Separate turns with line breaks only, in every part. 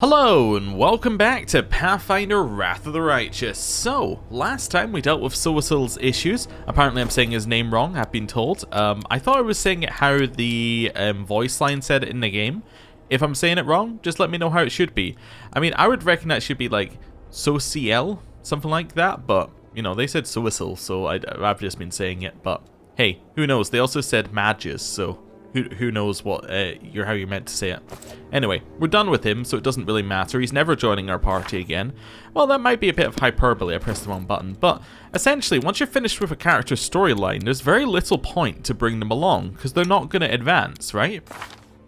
Hello and welcome back to Pathfinder Wrath of the Righteous. So, last time we dealt with Soasil's issues. Apparently I'm saying his name wrong, I've been told. I thought I was saying it how the voice line said it in the game. If I'm saying it wrong, just let me know how it should be. I mean, I would reckon that should be like Sociel, something like that, but, you know, they said Soasil, so I've just been saying it, but hey, who knows? They also said Magus, so who knows what how you're meant to say it. Anyway, we're done with him, so it doesn't really matter. He's never joining our party again. Well, that might be a bit of hyperbole, I pressed the wrong button, but essentially, once you're finished with a character's storyline, there's very little point to bring them along, because they're not going to advance, right?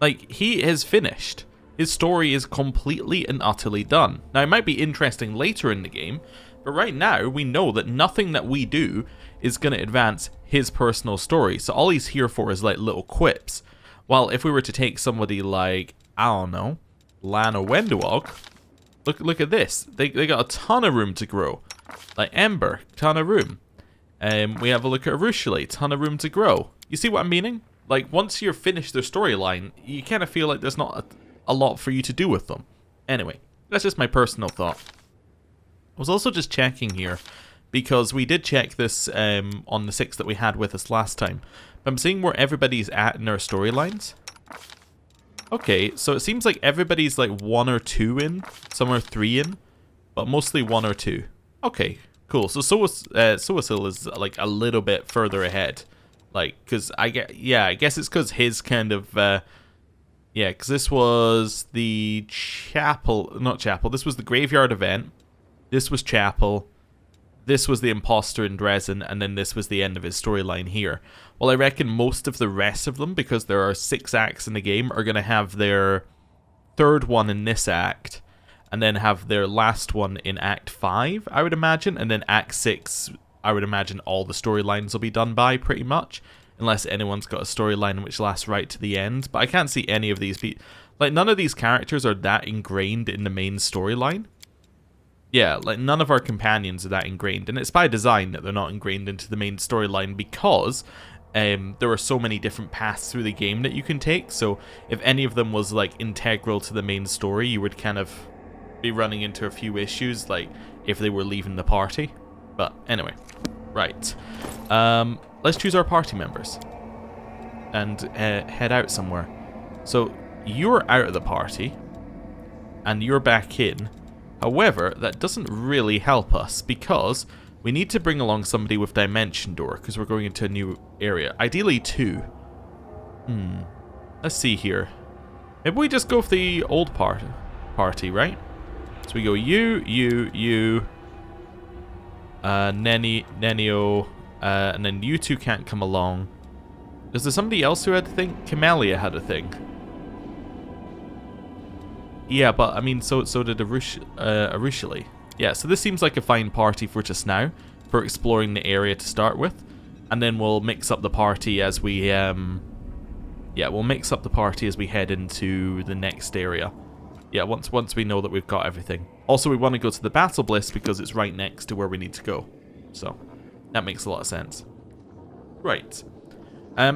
Like, he is finished. His story is completely and utterly done. Now, it might be interesting later in the game, but right now, we know that nothing that we do is going to advance his personal story. So all he's here for is like little quips. Well, if we were to take somebody like, I don't know, Lana Wenduog, look at this. They got a ton of room to grow. Like Ember, ton of room. We have a look at Arushale, ton of room to grow. You see what I'm meaning? Like, once you're finished their storyline, you kind of feel like there's not a lot for you to do with them. Anyway, that's just my personal thought. I was also just checking here, because we did check this on the 6 that we had with us last time. But I'm seeing where everybody's at in their storylines. Okay, so it seems like everybody's like 1 or 2 in, some are 3 in, but mostly 1 or 2. Okay, cool. So Soasil is like a little bit further ahead. Like, because I guess it's because his kind of, because this was the this was the graveyard event. This was chapel. This was the imposter in Dresden, and then this was the end of his storyline here. Well, I reckon most of the rest of them, because there are 6 acts in the game, are going to have their 3rd one in this act, and then have their last one in Act 5, I would imagine, and then Act 6, I would imagine all the storylines will be done by, pretty much, unless anyone's got a storyline which lasts right to the end. But I can't see any of these people. Like, none of these characters are that ingrained in the main storyline. Yeah, like, none of our companions are that ingrained, and it's by design that they're not ingrained into the main storyline, because there are so many different paths through the game that you can take. So if any of them was like integral to the main story, you would kind of be running into a few issues, like if they were leaving the party. But anyway, right, let's choose our party members and head out somewhere. So you're out of the party and you're back in. However, that doesn't really help us, because we need to bring along somebody with Dimension Door, because we're going into a new area. Ideally 2. Let's see here. Maybe we just go with the old party, right? So we go you, Nenio, and then you 2 can't come along. Is there somebody else who had a thing? Camellia had a thing. Yeah, but I mean, so did Arushale. Yeah, so this seems like a fine party for just now, for exploring the area to start with, and then we'll mix up the party as we we'll mix up the party as we head into the next area. Yeah, once we know that we've got everything. Also, we want to go to the Battle Bliss because it's right next to where we need to go, so that makes a lot of sense. Right,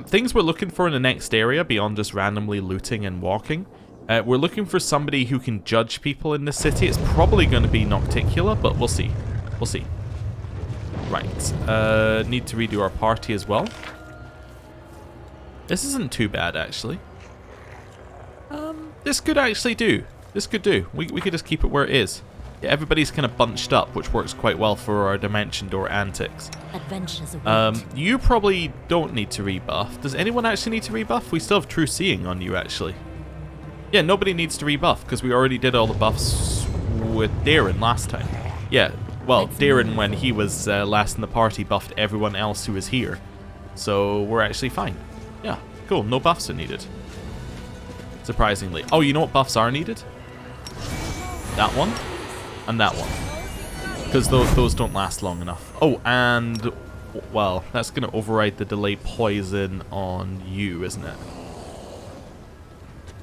things we're looking for in the next area beyond just randomly looting and walking. We're looking for somebody who can judge people in the city. It's probably going to be Nocticula, but we'll see. We'll see. Right. Need to redo our party as well. This isn't too bad, actually. This could actually do. This could do. We could just keep it where it is. Yeah, everybody's kind of bunched up, which works quite well for our Dimension Door antics. You probably don't need to rebuff. Does anyone actually need to rebuff? We still have True Seeing on you, actually. Yeah, nobody needs to rebuff, because we already did all the buffs with Darren last time. Yeah, well, Darren, when he was last in the party, buffed everyone else who was here. So we're actually fine. Yeah, cool, no buffs are needed. Surprisingly. Oh, you know what buffs are needed? That one, and that one. Because those don't last long enough. Oh, and, well, that's going to override the delay poison on you, isn't it?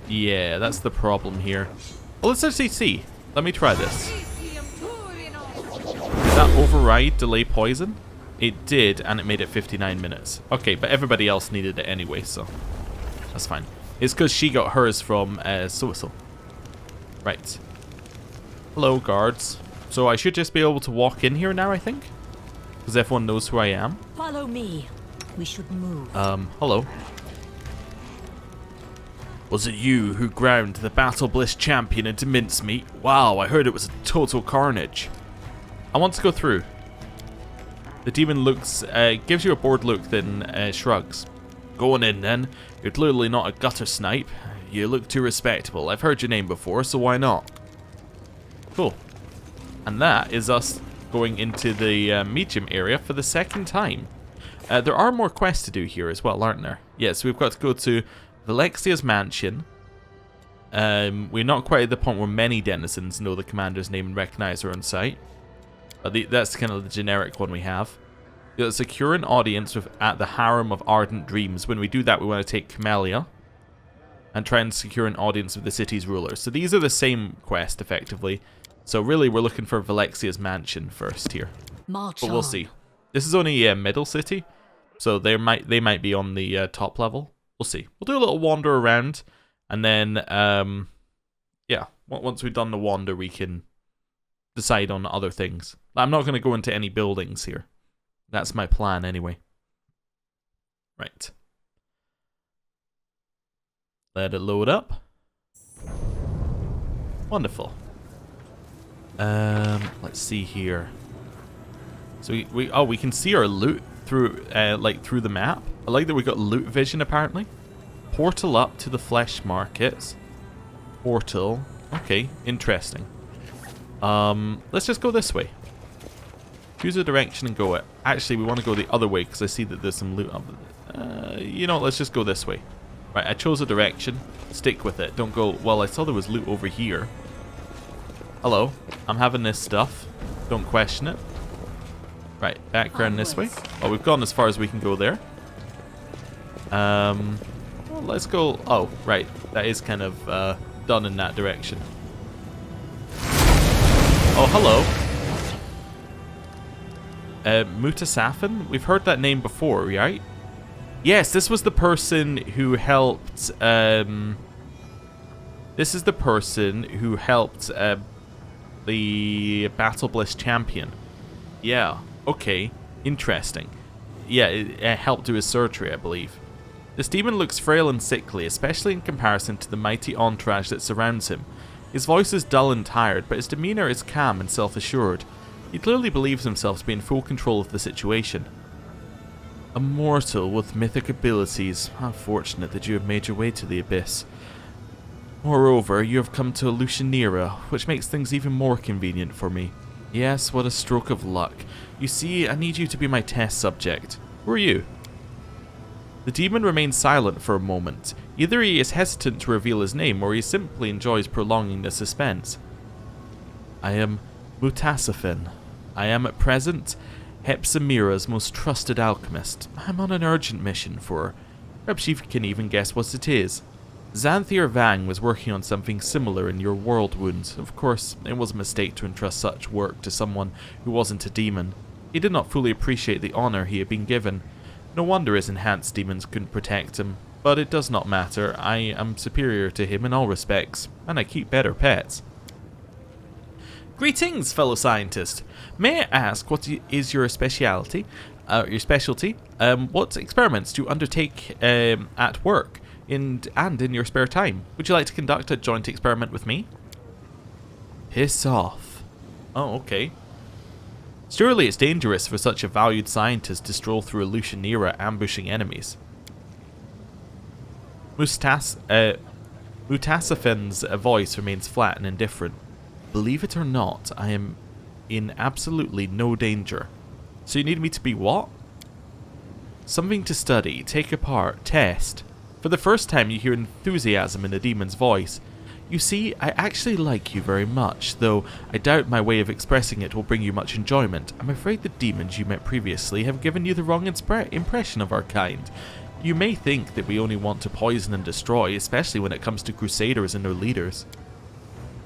Yeah, that's the problem here. Well, let's actually see. Let me try this. Did that override delay poison? It did, and it made it 59 minutes. Okay, but everybody else needed it anyway, so that's fine. It's because she got hers from Soasil. Right. Hello, guards. So I should just be able to walk in here now, I think? Because everyone knows who I am.
Follow me. We should move.
Hello. Was it you who ground the Battle-Bliss champion into mincemeat? Wow, I heard it was a total carnage. I want to go through. The demon looks, gives you a bored look, then shrugs. Going in then. You're clearly not a gutter snipe. You look too respectable. I've heard your name before, so why not? Cool. And that is us going into the medium area for the second time. There are more quests to do here as well, aren't there? Yes, we've got to go to Valexia's mansion. We're not quite at the point where many denizens know the commander's name and recognize her on sight. But that's kind of the generic one we have. You'll secure an audience at the Harem of Ardent Dreams. When we do that, we want to take Camellia and try and secure an audience with the city's ruler. So these are the same quest, effectively. So really, we're looking for Valexia's mansion first here.
March
but we'll
on.
see. This is only a middle city, so they might be on the top level. We'll see. We'll do a little wander around, and then yeah, once we've done the wander, we can decide on other things. I'm not going to go into any buildings here. That's my plan anyway. Right. Let it load up. Wonderful. Let's see here. So we can see our loot through through the map. I like that we got loot vision apparently. Portal up to the flesh markets. Portal. Okay, interesting. Let's just go this way. Choose a direction and go it. Actually, we want to go the other way because I see that there's some loot up. You know, let's just go this way. Right, I chose a direction. Stick with it. Don't go, well, I saw there was loot over here. Hello, I'm having this stuff. Don't question it. Right, back around this way. Oh, we've gone as far as we can go there. Well, let's go. Oh, right, that is kind of done in that direction. Oh, hello. Mutasafin? We've heard that name before, right? Yes, this was the person who helped. This is the person who helped the Battle-Bliss champion. Yeah. Okay. Interesting. Yeah, it helped do his surgery, I believe. This demon looks frail and sickly, especially in comparison to the mighty entourage that surrounds him. His voice is dull and tired, but his demeanor is calm and self-assured. He clearly believes himself to be in full control of the situation. A mortal with mythic abilities. How fortunate that you have made your way to the abyss. Moreover, you have come to a Lucianira, which makes things even more convenient for me. Yes, what a stroke of luck. You see, I need you to be my test subject. Who are you? The demon remains silent for a moment. Either he is hesitant to reveal his name, or he simply enjoys prolonging the suspense. I am Mutasafin. I am at present Shamira's most trusted alchemist. I'm on an urgent mission for her. Perhaps you can even guess what it is. Xanthier Vang was working on something similar in your Worldwound. Of course, it was a mistake to entrust such work to someone who wasn't a demon. He did not fully appreciate the honor he had been given. No wonder his enhanced demons couldn't protect him. But it does not matter. I am superior to him in all respects, and I keep better pets. Greetings, fellow scientist. May I ask what is your specialty? What experiments do you undertake at work and in your spare time? Would you like to conduct a joint experiment with me? Piss off. Oh, okay. Surely it's dangerous for such a valued scientist to stroll through a Lucianira ambushing enemies. Mutasafin's voice remains flat and indifferent. Believe it or not, I am in absolutely no danger. So you need me to be what? Something to study, take apart, test. For the first time you hear enthusiasm in the demon's voice. You see, I actually like you very much, though I doubt my way of expressing it will bring you much enjoyment. I'm afraid the demons you met previously have given you the wrong impression of our kind. You may think that we only want to poison and destroy, especially when it comes to Crusaders and their leaders.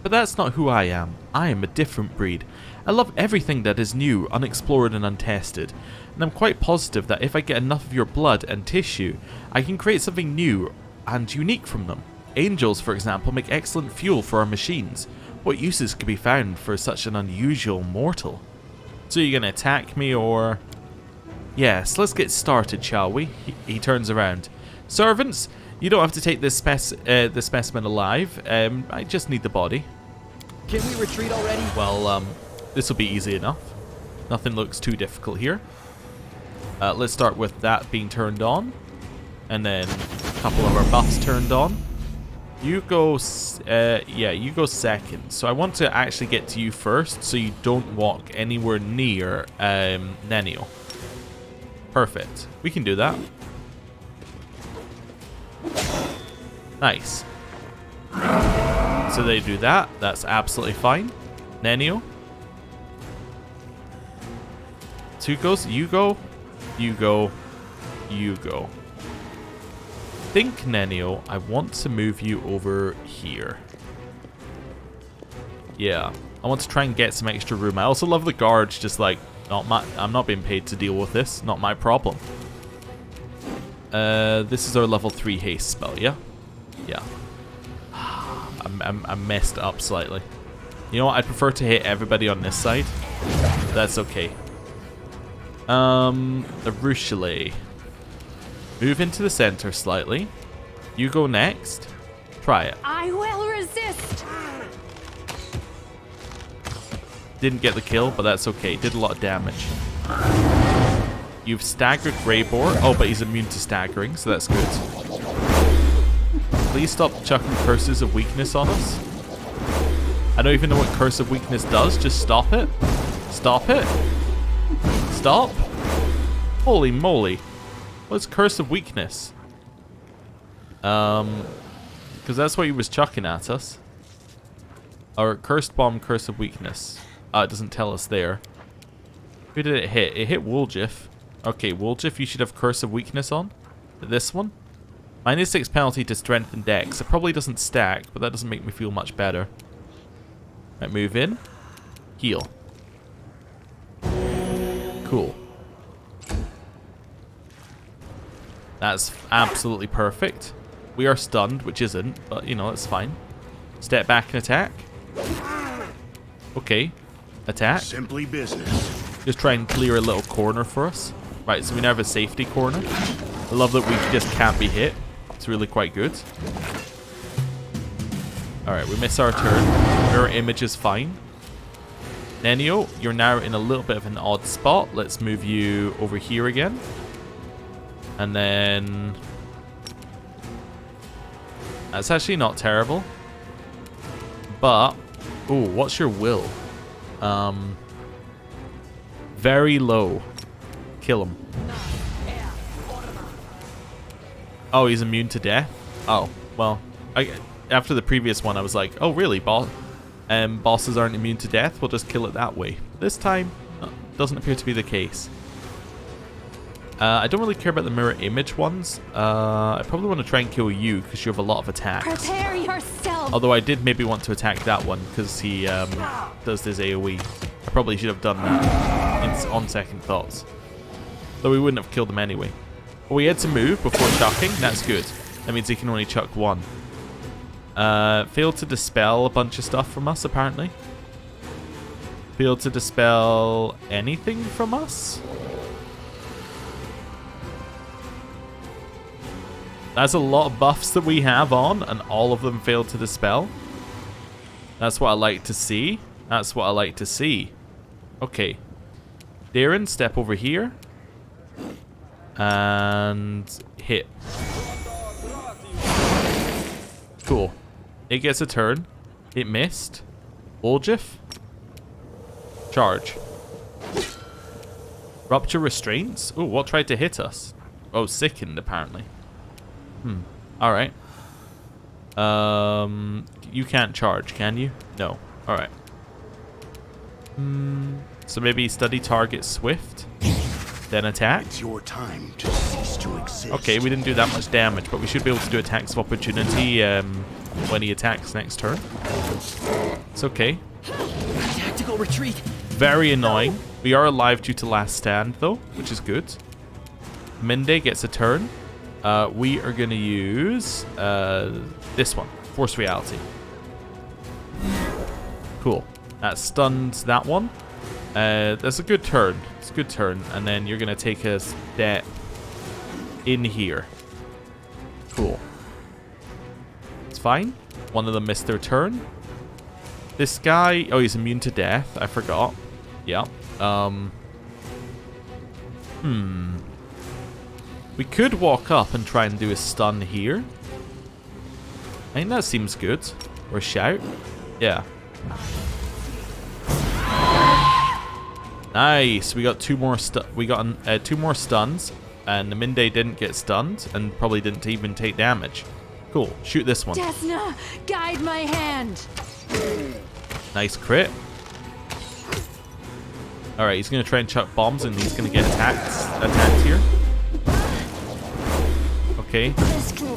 But that's not who I am. I am a different breed. I love everything that is new, unexplored and untested, and I'm quite positive that if I get enough of your blood and tissue, I can create something new and unique from them. Angels, for example, make excellent fuel for our machines. What uses could be found for such an unusual mortal? So you're gonna attack me, or... Yes, let's get started, shall we? He turns around. Servants, you don't have to take this specimen alive. I just need the body.
Can we retreat already?
Well, this will be easy enough. Nothing looks too difficult here. Let's start with that being turned on. And then a couple of our buffs turned on. You go, yeah, you go second. So I want to actually get to you first, so you don't walk anywhere near Nenio. Perfect. We can do that. Nice. So they do that. That's absolutely fine. Nenio. So who goes? You go. You go. You go. Think, Nenio, I want to move you over here. Yeah, I want to try and get some extra room. I also love the guards just like, I'm not being paid to deal with this, not my problem. This is our level 3 haste spell, yeah? Yeah. I'm messed up slightly. You know what, I'd prefer to hit everybody on this side. That's okay. The Ruchelet. Move into the center slightly. You go next. Try it.
I will resist.
Didn't get the kill, but that's okay. Did a lot of damage. You've staggered Greyboar. Oh, but he's immune to staggering, so that's good. Please stop chucking curses of weakness on us. I don't even know what curse of weakness does. Just stop it. Stop it. Stop. Holy moly. What's curse of weakness? Because that's what he was chucking at us. Or cursed bomb, curse of weakness. It doesn't tell us there. Who did it hit? It hit Woljif. Okay, Woljif, you should have curse of weakness on. This one. -6 penalty to strength and dex. It probably doesn't stack, but that doesn't make me feel much better. Right, move in. Heal. Cool. That's absolutely perfect. We are stunned, which isn't, but you know, it's fine. Step back and attack. Okay. Attack.
Simply business.
Just try and clear a little corner for us. Right, so we now have a safety corner. I love that we just can't be hit. It's really quite good. Alright, we miss our turn. Mirror image is fine. Nenio, you're now in a little bit of an odd spot. Let's move you over here again. And then... That's actually not terrible. But... Ooh, what's your will? Very low. Kill him. Oh, he's immune to death? Oh, well. After the previous one, I was like, oh, really? Bosses aren't immune to death? We'll just kill it that way. This time, doesn't appear to be the case. I don't really care about the mirror image ones. I probably want to try and kill you because you have a lot of attacks.
Prepare yourself.
Although I did maybe want to attack that one because he does this AoE. I probably should have done that on second thoughts. Though we wouldn't have killed him anyway. But we had to move before chucking. That's good. That means he can only chuck one. Failed to dispel a bunch of stuff from us, apparently. Failed to dispel anything from us? That's a lot of buffs that we have on, and all of them failed to dispel. That's what I like to see. That's what I like to see. Okay. Darren, step over here. And hit. Cool. It gets a turn. It missed. Woljif. Charge. Rupture restraints? Oh, what tried to hit us? Oh, sickened, apparently. Alright. You can't charge, can you? No. Alright. So maybe study target swift. Then attack.
It's your time to cease to exist.
Okay, we didn't do that much damage, but we should be able to do attacks of opportunity when he attacks next turn. It's okay.
Tactical retreat.
Very annoying. We are alive due to last stand, though, which is good. Minde gets a turn. We are going to use this one, Force Reality. Cool. That stuns that one. That's a good turn. It's a good turn. And then you're going to take a step in here. Cool. It's fine. One of them missed their turn. This guy... Oh, he's immune to death. I forgot. Yeah. We could walk up and try and do a stun here. I think that seems good. Or a shout. Yeah. Nice. We got two more two more stuns, and the Minde didn't get stunned, and probably didn't even take damage. Cool. Shoot this one.
Desna, guide my hand.
Nice crit. All right, he's gonna try and chuck bombs, and he's gonna get attacked here. Okay.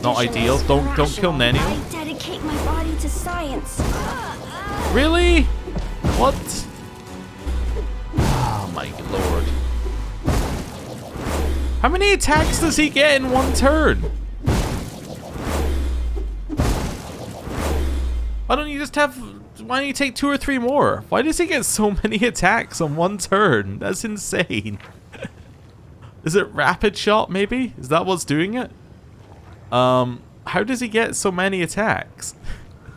Not ideal. Don't kill Nenio.
I dedicate my body to science.
Really? What? Oh my lord. How many attacks does he get in one turn? Why don't you take 2 or 3 more? Why does he get so many attacks on one turn? That's insane. Is it rapid shot maybe? Is that what's doing it? How does he get so many attacks?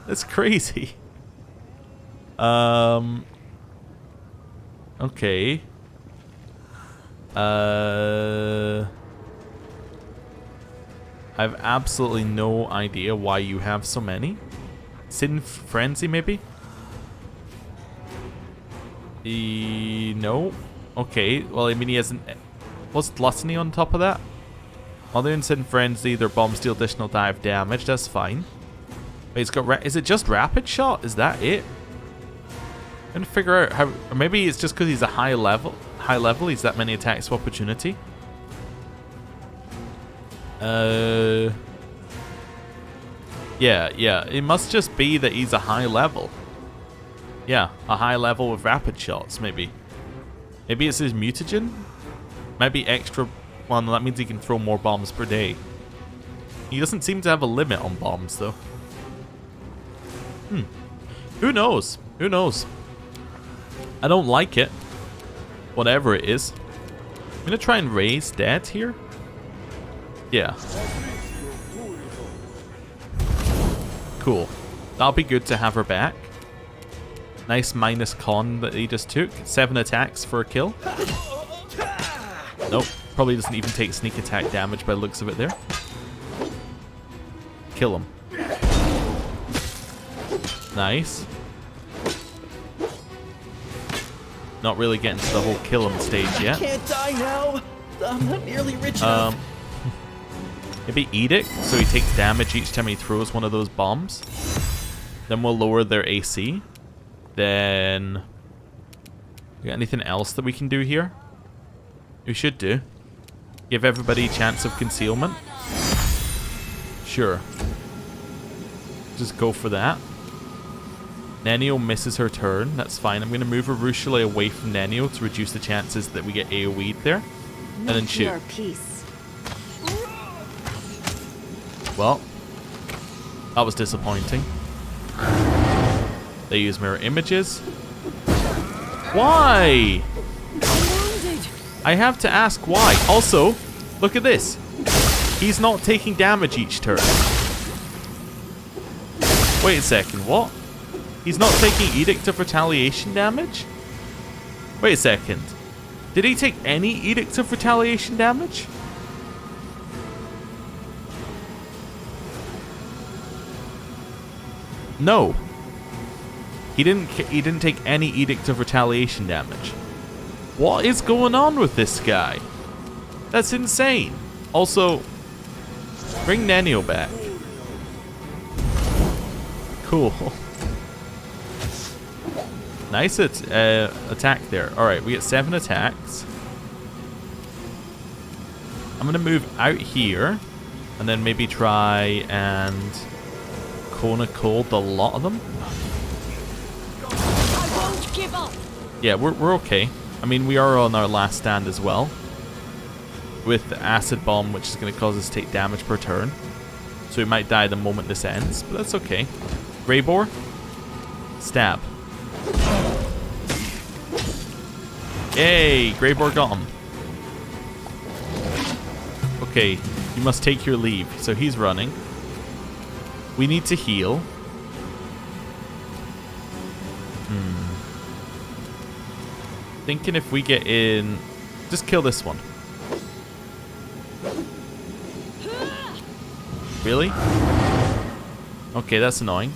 That's crazy. Okay. I have absolutely no idea why you have so many. Sin Frenzy, maybe? No. Okay, well, I mean, he hasn't... What's Gluttony on top of that? Other than Sin Frenzy, their bombs deal additional dive damage. That's fine. Wait, it's got... Is it just Rapid Shot? Is that it? I'm trying to figure out how... Or maybe it's just because he's a high level. He's that many attacks of opportunity. Yeah. It must just be that he's a high level. Yeah, a high level with rapid shots, maybe. Maybe it's his mutagen? Maybe extra... Well, that means he can throw more bombs per day. He doesn't seem to have a limit on bombs, though. Who knows? Who knows? I don't like it. Whatever it is. I'm gonna try and raise dead here. Yeah. Cool. That'll be good to have her back. Nice minus con that he just took. 7 attacks for a kill. Nope. Probably doesn't even take sneak attack damage by the looks of it there. Kill him. Nice. Not really getting to the whole kill him stage yet.
I can't die now. I'm not nearly rich enough.
Maybe Edict, so he takes damage each time he throws one of those bombs. Then we'll lower their AC. Then... We got anything else that we can do here? We should do. Give everybody a chance of concealment. Sure. Just go for that. Nenio misses her turn. That's fine. I'm going to move Arushale away from Nenio to reduce the chances that we get AoE'd there. And then shoot.
Your peace.
Well, that was disappointing. They use mirror images. Why? I have to ask why. Also, look at this. He's not taking damage each turn. Wait a second, what? He's not taking Edict of Retaliation damage? Wait a second. Did he take any Edict of Retaliation damage? No. He didn't take any Edict of Retaliation damage. What is going on with this guy? That's insane. Also, bring Nenio back. Cool. Nice attack there. Alright, we get 7 attacks. I'm going to move out here. And then maybe try and Kona Cold a lot of them.
I won't give up.
Yeah, we're okay. I mean, we are on our last stand as well. With the Acid Bomb, which is going to cause us to take damage per turn. So we might die the moment this ends, but that's okay. Greybore. Stab. Yay, Greybor got him. Okay, you must take your leave. So he's running. We need to heal. Thinking if we get in... Just kill this one. Really? Okay, that's annoying.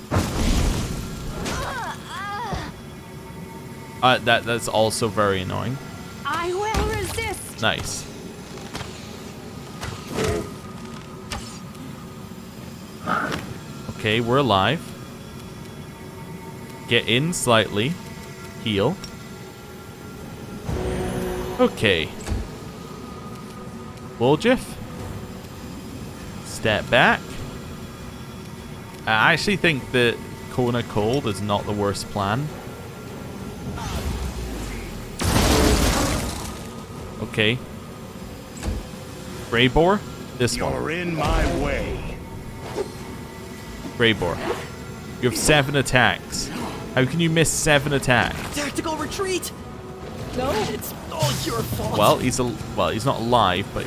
That's also very annoying.
I will resist.
Nice. Okay, we're alive. Get in slightly. Heal. Okay. Woljif. Step back. I actually think that Kona Cold is not the worst plan. Okay. Greybor. This one.
You're in my way.
Greybor. You have 7 attacks. How can you miss 7 attacks?
Tactical retreat. No, it's all your fault.
Well, he's not alive, but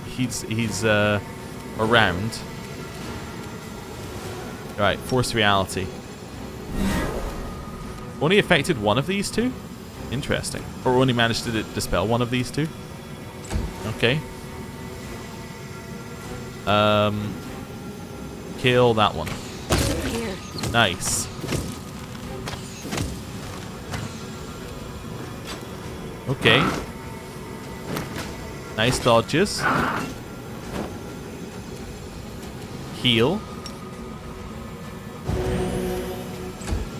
he's around. Right, force reality. Only affected one of these two? Interesting. Or only managed to dispel one of these two? Okay. Kill that one.
Here.
Nice. Okay. Nice dodges. Heal.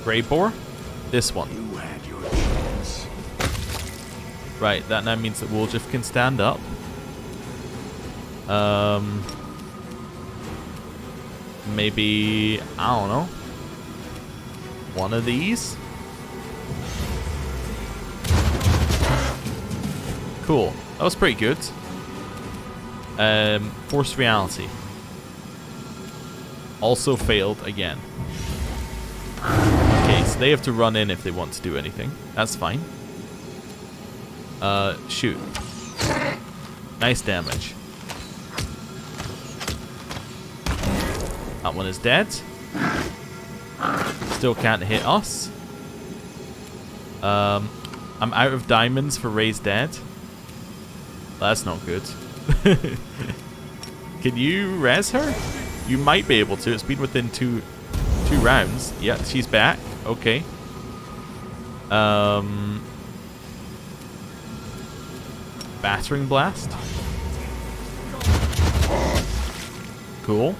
Greybor. This one.
You had your chance.
Right, that now means that Woljif can stand up. Maybe, I don't know. One of these? Cool. That was pretty good. Force reality. Also failed again. Okay, so they have to run in if they want to do anything. That's fine. Shoot. Nice damage. That one is dead. Still can't hit us. I'm out of diamonds for Ray's dead. That's not good. Can you res her? You might be able to. It's been within two rounds. Yeah, she's back. Okay. Battering blast. Cool.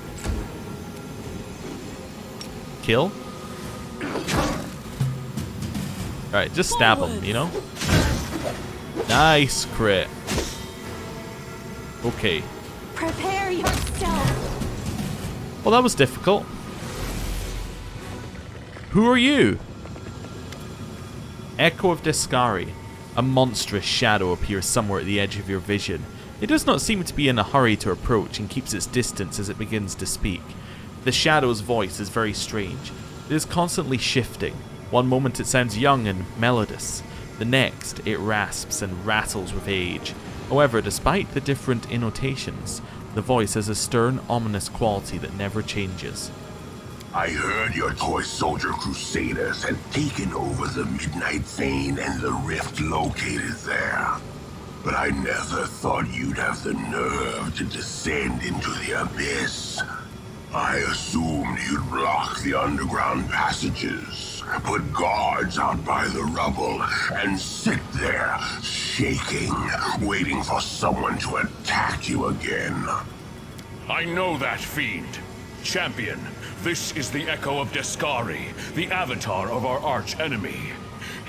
Kill. Alright, just stab him, you know? Nice crit. Okay.
Prepare yourself.
Well, that was difficult. Who are you? Echo of Deskari. A monstrous shadow appears somewhere at the edge of your vision. It does not seem to be in a hurry to approach and keeps its distance as it begins to speak. The shadow's voice is very strange. It is constantly shifting. One moment it sounds young and melodious. The next, it rasps and rattles with age. However, despite the different intonations, the voice has a stern, ominous quality that never changes.
I heard your toy soldier crusaders had taken over the Midnight Vein and the rift located there. But I never thought you'd have the nerve to descend into the abyss. I assumed you'd block the underground passages, put guards out by the rubble, and sit there, shaking, waiting for someone to attack you again.
I know that fiend. Champion, this is the Echo of Deskari, the avatar of our arch-enemy.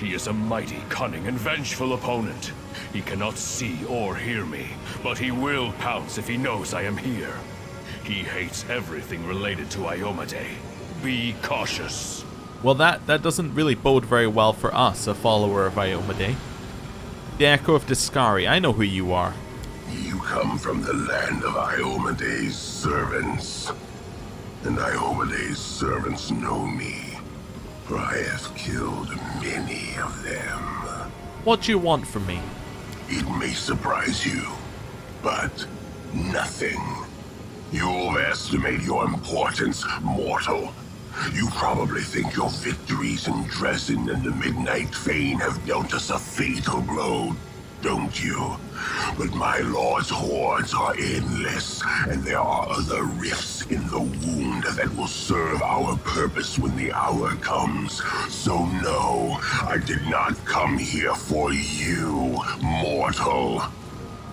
He is a mighty, cunning, and vengeful opponent. He cannot see or hear me, but he will pounce if he knows I am here. He hates everything related to Iomade. Be cautious.
Well, that doesn't really bode very well for us, a follower of Iomade. The Echo of Deskari, I know who you are.
You come from the land of Iomade's servants. And Iomade's servants know me, for I have killed many of them.
What do you want from me?
It may surprise you, but nothing. You overestimate your importance, mortal. You probably think your victories in Dresden and the Midnight Fane have dealt us a fatal blow, don't you? But my lord's hordes are endless, and there are other rifts in the wound that will serve our purpose when the hour comes. So no, I did not come here for you, mortal.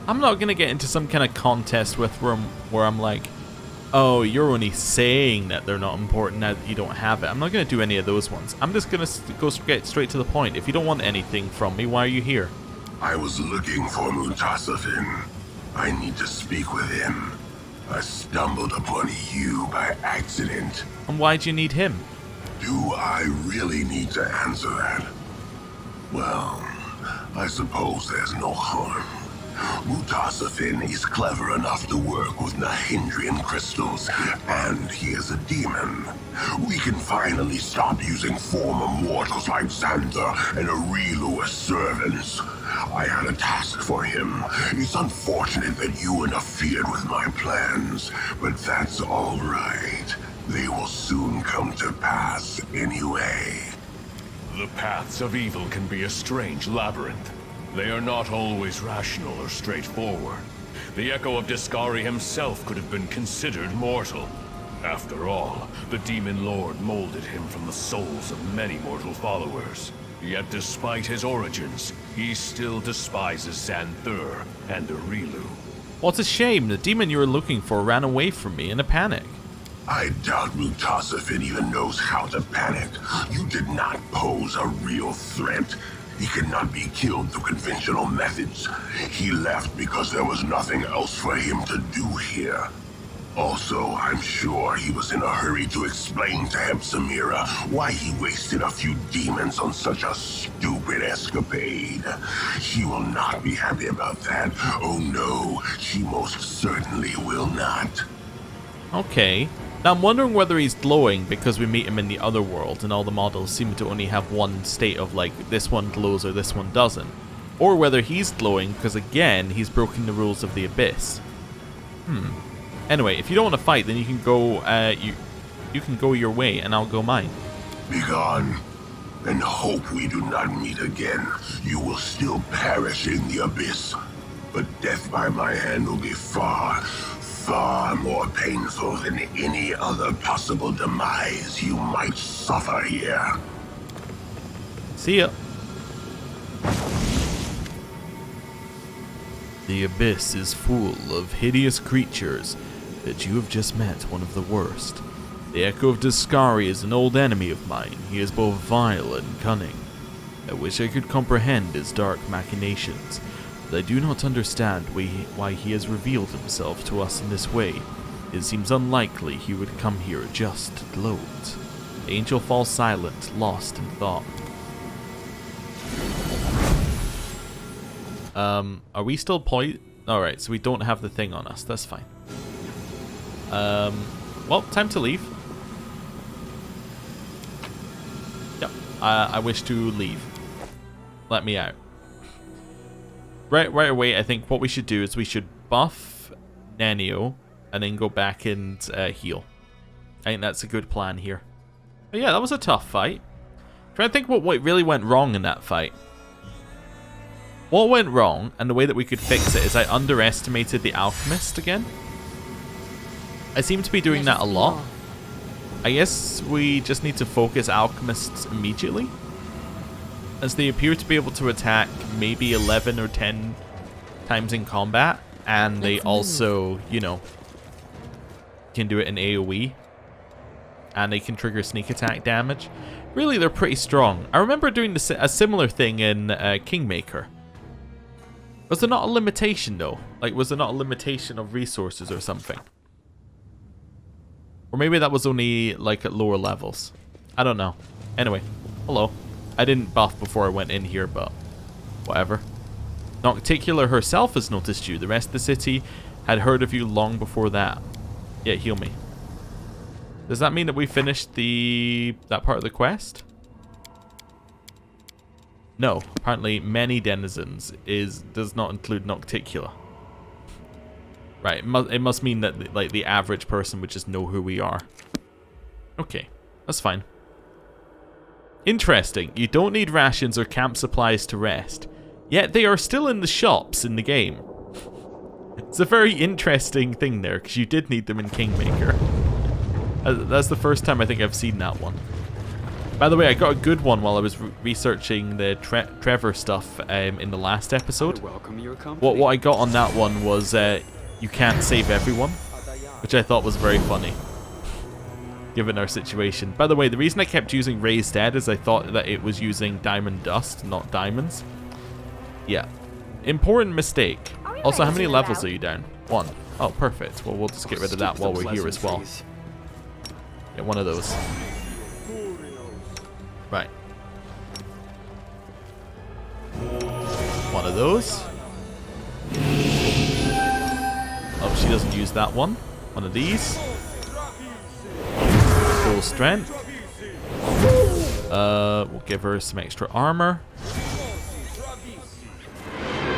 I'm not gonna get into some kind of contest with where I'm like, oh, you're only saying that they're not important now that you don't have it. I'm not gonna do any of those ones. I'm just gonna go straight to the point. If you don't want anything from me, why are you here?
I was looking for Mutasafin. I need to speak with him. I stumbled upon you by accident.
And why do you need him?
Do I really need to answer that? Well, I suppose there's no harm. Mutasafin is clever enough to work with Nahindrian crystals, and he is a demon. We can finally stop using former mortals like Xanther and Areelu as servants. I had a task for him. It's unfortunate that you interfered with my plans, but that's all right. They will soon come to pass anyway.
The paths of evil can be a strange labyrinth. They are not always rational or straightforward. The Echo of Deskari himself could have been considered mortal. After all, the Demon Lord molded him from the souls of many mortal followers. Yet despite his origins, he still despises Xanther and Areelu.
What's a shame, the demon you were looking for ran away from me in a panic.
I doubt Mutasafin even knows how to panic. You did not pose a real threat. He cannot be killed through conventional methods. He left because there was nothing else for him to do here. Also, I'm sure he was in a hurry to explain to Shamira why he wasted a few demons on such a stupid escapade. She will not be happy about that. Oh no, she most certainly will not.
Okay. Now I'm wondering whether he's glowing because we meet him in the other world and all the models seem to only have one state of like, this one glows or this one doesn't. Or whether he's glowing because again, he's broken the rules of the Abyss. Anyway, if you don't want to fight, then you can go, you can go your way and I'll go mine.
Begone, and hope we do not meet again. You will still perish in the Abyss, but death by my hand will be far more painful than any other possible demise you might suffer here.
See ya. The Abyss is full of hideous creatures, but you have just met one of the worst. The Echo of Deskari is an old enemy of mine. He is both vile and cunning. I wish I could comprehend his dark machinations, but I do not understand why he has revealed himself to us in this way. It seems unlikely he would come here just to gloat. The angel falls silent, lost in thought. Are we still Alright, so we don't have the thing on us. That's fine. Well, time to leave. Yep, I wish to leave. Let me out. Right away, I think what we should do is we should buff Nanio and then go back and heal. I think that's a good plan here. But yeah, that was a tough fight. Trying to think what really went wrong in that fight. What went wrong, and the way that we could fix it, is I underestimated the alchemist again. I seem to be doing that a lot. I guess we just need to focus alchemists immediately, as they appear to be able to attack maybe 11 or 10 times in combat, and they also, you know, can do it in AoE, and they can trigger sneak attack damage. Really, they're pretty strong. I remember doing a similar thing in Kingmaker. Was there not a limitation, though? Like, was there not a limitation of resources or something? Or maybe that was only, like, at lower levels. I don't know. Anyway, hello. I didn't buff before I went in here, but whatever. Nocticular herself has noticed you. The rest of the city had heard of you long before that. Yeah, heal me. Does that mean that we finished that part of the quest? No, apparently many denizens does not include Nocticula. Right, it must mean that like the average person would just know who we are. Okay, that's fine. Interesting. You don't need rations or camp supplies to rest, yet they are still in the shops in the game. It's a very interesting thing there, because you did need them in Kingmaker. That's the first time I think I've seen that one. By the way, I got a good one while I was researching the Trevor stuff in the last episode. What I got on that one was you can't save everyone, which I thought was very funny, given our situation. By the way, the reason I kept using Raised Dead is I thought that it was using diamond dust, not diamonds. Yeah. Important mistake. Also, how many levels are you down? 1. Oh, perfect. Well, we'll just get rid of that while we're here as well. Get one of those. Right. One of those. Oh, she doesn't use that one. One of these. Full strength. We'll give her some extra armor.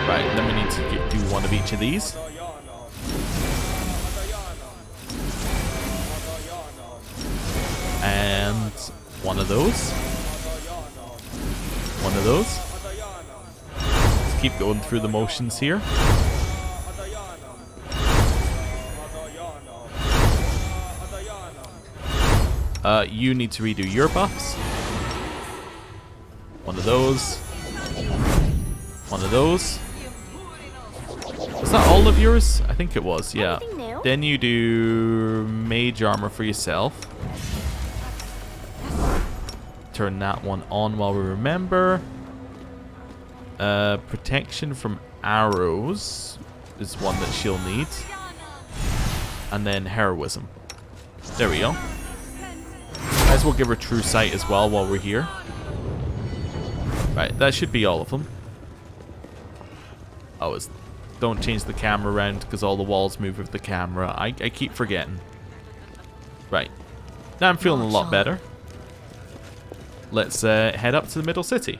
Right, then we need to do one of each of these. And one of those. One of those. Let's keep going through the motions here. You need to redo your buffs. One of those. One of those. Was that all of yours? I think it was, yeah. Then you do mage armor for yourself. Turn that one on while we remember. Protection from arrows is one that she'll need. And then heroism. There we go. Might as well give her true sight as well while we're here. Right, that should be all of them. Oh, don't change the camera around because all the walls move with the camera. I keep forgetting. Right. Now I'm feeling a lot better. Let's head up to the middle city.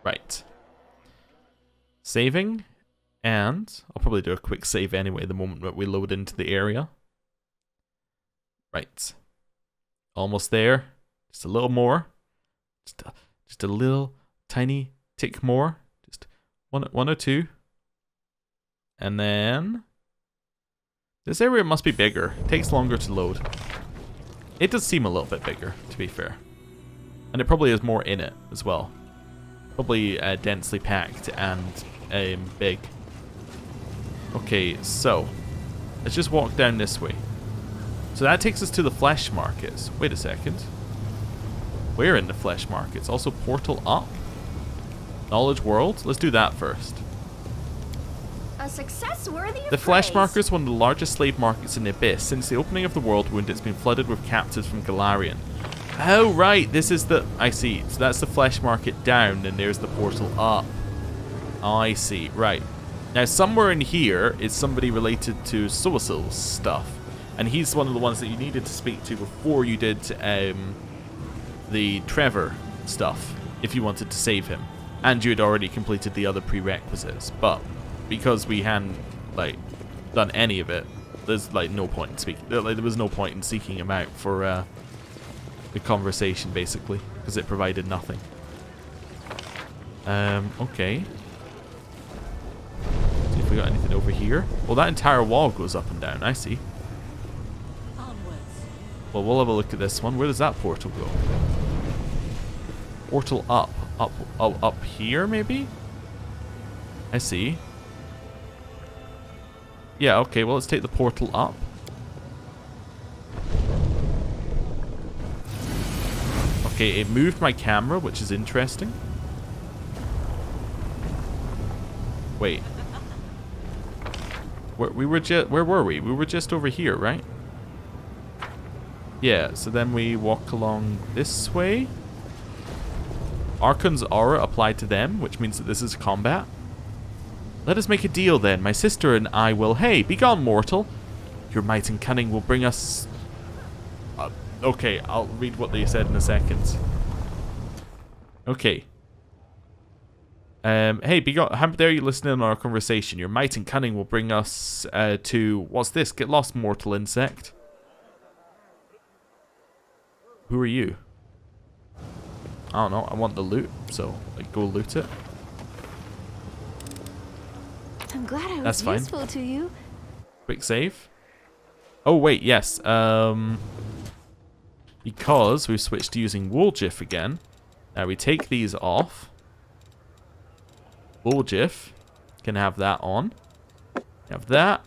Right. Saving. And I'll probably do a quick save anyway the moment that we load into the area. Right. Almost there. Just a little more. Just a little tiny tick more. Just one or two. And then this area must be bigger. It takes longer to load. It does seem a little bit bigger, to be fair. And it probably has more in it as well. Probably densely packed and big. Okay, so let's just walk down this way. So that takes us to the flesh markets. Wait a second. Where in the flesh markets? Also portal up? Knowledge world? Let's do that first.
A success worthy of
The flesh
praise.
market is one of the largest slave markets in the Abyss. Since the opening of the Worldwound, it's been flooded with captives from Golarion. Oh, right. This is the... I see. So that's the flesh market down, and there's the portal up. I see. Right. Now, somewhere in here is somebody related to Soasil's stuff. And he's one of the ones that you needed to speak to before you did the Trevor stuff, if you wanted to save him. And you had already completed the other prerequisites. But because we hadn't done any of it, there's no point in speaking. There was no point in seeking him out for the conversation, basically, because it provided nothing. Okay. See if we got anything over here. Well, that entire wall goes up and down. I see. Well, we'll have a look at this one. Where does that portal go? Portal up. Up here, maybe? I see. Yeah, okay, well, let's take the portal up. Okay, it moved my camera, which is interesting. Wait. Where were we? We were just over here, right? Yeah, so then we walk along this way. Archon's aura applied to them, which means that this is combat. Let us make a deal then. My sister and I will... Hey, begone, mortal. Your might and cunning will bring us... okay, I'll read what they said in a second. Okay. Hey, how dare you listen in on our conversation? Your might and cunning will bring us to... What's this? Get lost, mortal insect. Who are you? I don't know. I want the loot, so like, go loot it.
I'm glad I was
That's fine.
useful to you.
Quick save. Oh, wait, yes. Because we've switched to using Woolgif again. Now we take these off. Woolgif can have that on. Have that.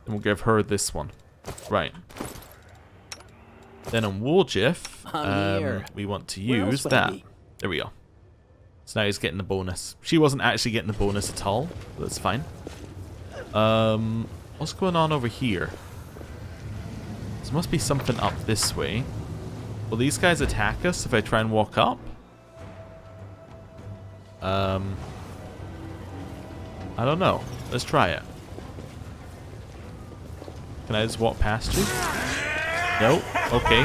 And we'll give her this one. Right. Then on Woolgif, we want to use that. There we go. So now he's getting the bonus. She wasn't actually getting the bonus at all. But that's fine. What's going on over here? There must be something up this way. Will these guys attack us if I try and walk up? I don't know. Let's try it. Can I just walk past you? No? Okay.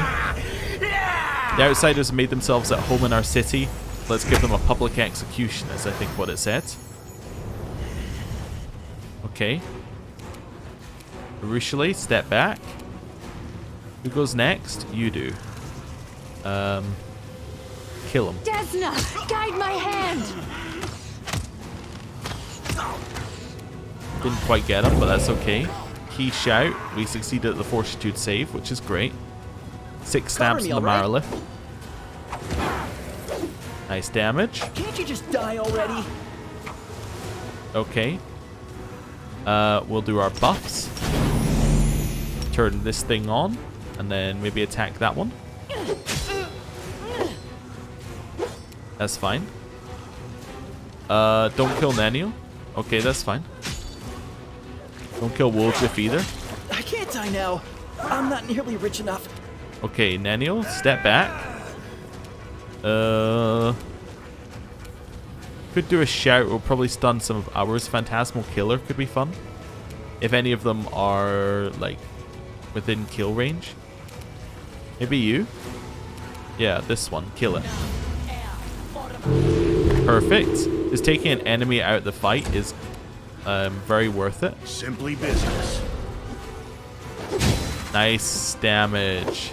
The outsiders made themselves at home in our city. Let's give them a public execution, is I think what it said. Okay. Areelu, step back. Who goes next? You do. Kill him.
Desna, guide my hand.
Didn't quite get him, but that's okay. Key shout. We succeeded at the fortitude save, which is great. 6 stabs in the Marilith. Nice damage.
Can't you just die already?
Okay. We'll do our buffs. Turn this thing on, and then maybe attack that one. That's fine. Don't kill Nenio. Okay, that's fine. Don't kill Woolgif either.
I can't die now. I'm not nearly rich enough.
Okay, Nenio, step back. Could do a shout. We'll probably stun some of ours. Phantasmal Killer could be fun. If any of them are, like, within kill range. Maybe you? Yeah, this one. Kill it. Perfect. Just taking an enemy out of the fight is very worth it.
Simply business.
Nice damage.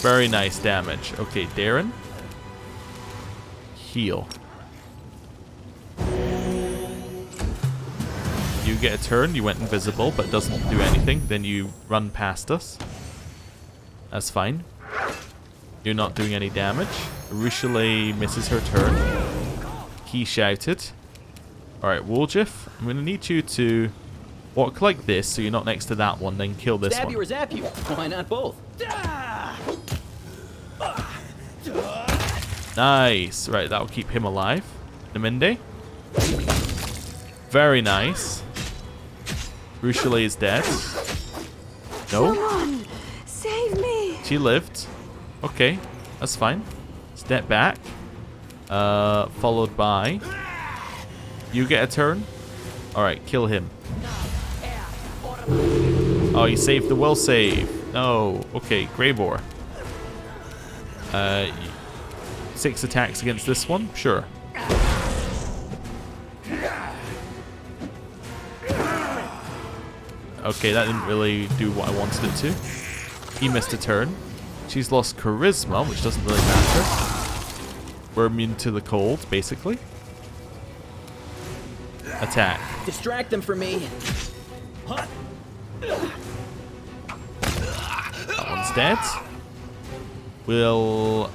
Very nice damage. Okay, Darren. Heal. You get a turn. You went invisible, but doesn't do anything. Then you run past us. That's fine. You're not doing any damage. Areelu misses her turn. He shouted. Alright, Woolgif, I'm going to need you to walk like this so you're not next to that one, then kill this
Stab
one.
you or zap you? Why not both?
Nice. Right, that'll keep him alive. Naminde. Very nice. Areelu is dead. No?
Come on, save me.
She lived. Okay, that's fine. Step back. Followed by... You get a turn. Alright, kill him. Oh, you saved the will save. No. Okay, Greybore. 6 attacks against this one? Sure. Okay, that didn't really do what I wanted it to. He missed a turn. She's lost charisma, which doesn't really matter. We're immune to the cold, basically. Attack.
Distract them for me.
That one's dead. We'll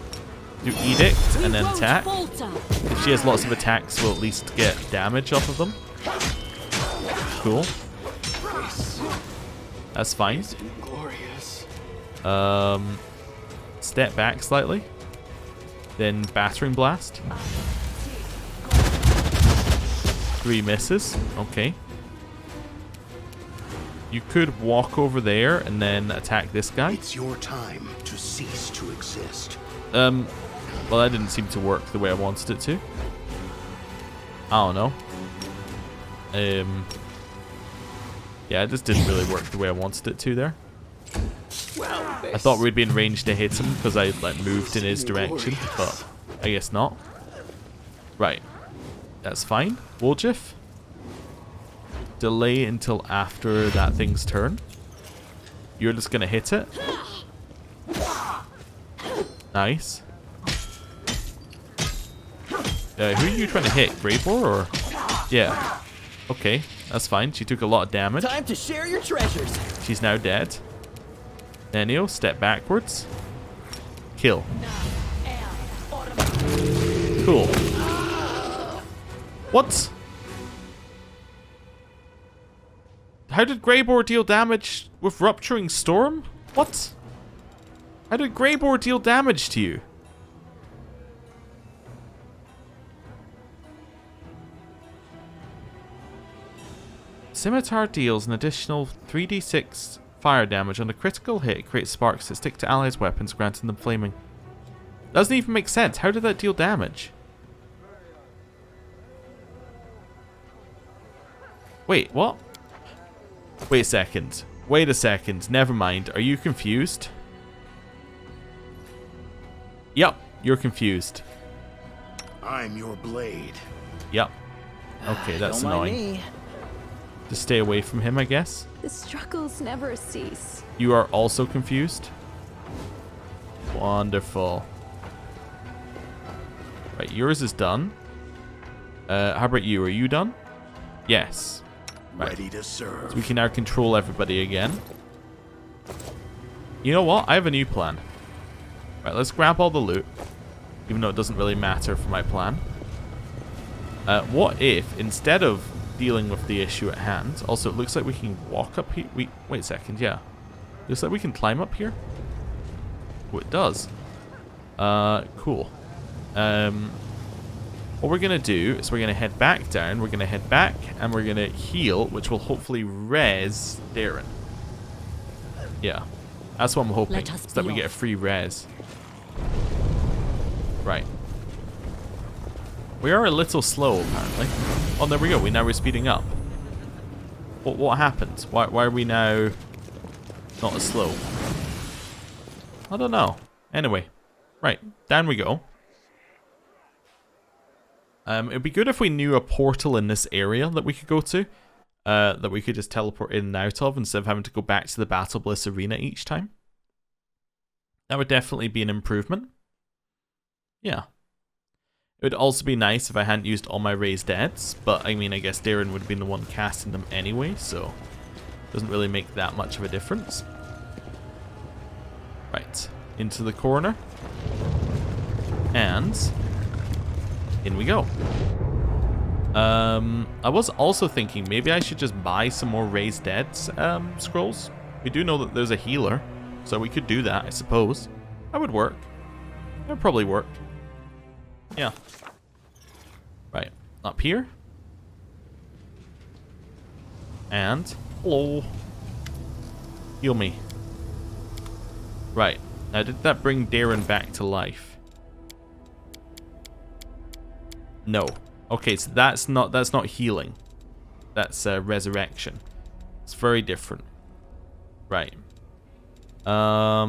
do Edict and then attack. If she has lots of attacks, we'll at least get damage off of them. Cool. That's fine. Step back slightly. Then Battering Blast. 3 misses. Okay. You could walk over there and then attack this guy.
It's your time to cease to exist.
Well, that didn't seem to work the way I wanted it to. I don't know. Yeah, it just didn't really work the way I wanted it to there.
Well,
I thought we'd be in range to hit him because I like moved in his direction, but I guess not. Right. That's fine. Woljif. Delay until after that thing's turn. You're just gonna hit it. Nice. Who are you trying to hit? Greybor or? Yeah. Okay, that's fine. She took a lot of damage.
Time to share your treasures.
She's now dead. Nenio, step backwards. Kill. Cool. What? How did Greybor deal damage with Rupturing Storm? What? How did Greybor deal damage to you? Scimitar deals an additional 3d6 fire damage on a critical hit. It creates sparks that stick to allies' weapons, granting them flaming. Doesn't even make sense. How did that deal damage? Wait, what? Wait a second. Wait a second. Never mind. Are you confused? Yep, you're confused.
I'm your blade.
Yep. Okay, that's
Don't mind
annoying.
me.
Just stay away from him, I guess.
The struggles never cease.
You are also confused? Wonderful. Right, yours is done. How about you? Are you done? Yes. Right.
Ready to serve.
So we can now control everybody again. You know what? I have a new plan. Right, let's grab all the loot. Even though it doesn't really matter for my plan. What if, instead of dealing with the issue at hand... Also, it looks like we can walk up here. Wait a second, yeah. Looks like we can climb up here. Oh, it does. Cool. What we're going to do is we're going to head back down. We're going to head back and we're going to heal, which will hopefully res Darren. Yeah. That's what I'm hoping. Is that we get a free res. Right. We are a little slow, apparently. Oh, there we go. Now we're speeding up. What happened? Why are we now not as slow? I don't know. Anyway. Right. Down we go. It'd be good if we knew a portal in this area that we could go to. That we could just teleport in and out of instead of having to go back to the Battle Bliss Arena each time. That would definitely be an improvement. Yeah. It would also be nice if I hadn't used all my raised deads, but I mean, I guess Darren would have been the one casting them anyway, so it doesn't really make that much of a difference. Right, into the corner. And in we go. I was also thinking maybe I should just buy some more raised deads scrolls. We do know that there's a healer, so we could do that, I suppose. That would work. That would probably work. Yeah. Right. Up here. And hello. Heal me. Right. Now did that bring Darren back to life? No. Okay, so that's not healing. That's resurrection. It's very different. Right. I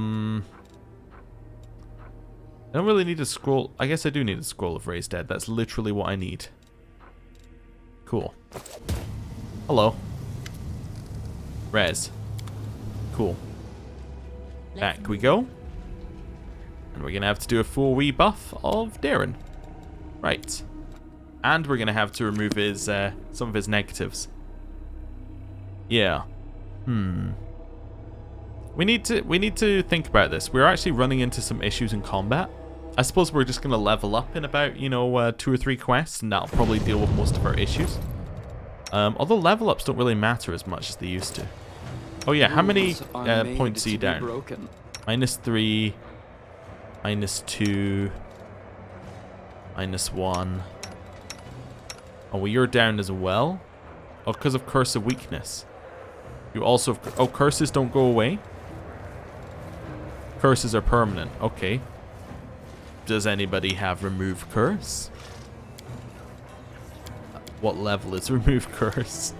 don't really need a scroll. I guess I do need a scroll of raised dead. That's literally what I need. Cool. Hello. Res. Cool. Back we go. And we're going to have to do a full rebuff of Darren. Right. And we're going to have to remove his some of his negatives. Yeah. We need to think about this. We're actually running into some issues in combat. I suppose we're just going to level up in about, 2 or 3 quests, and that'll probably deal with most of our issues. Although level ups don't really matter as much as they used to. Oh yeah, how many points are you down? -3, -2, -1. Oh, well, you're down as well? Oh, because of Curse of Weakness. You also have... Oh, curses don't go away? Curses are permanent. Okay. Does anybody have Remove Curse? What level is Remove Curse?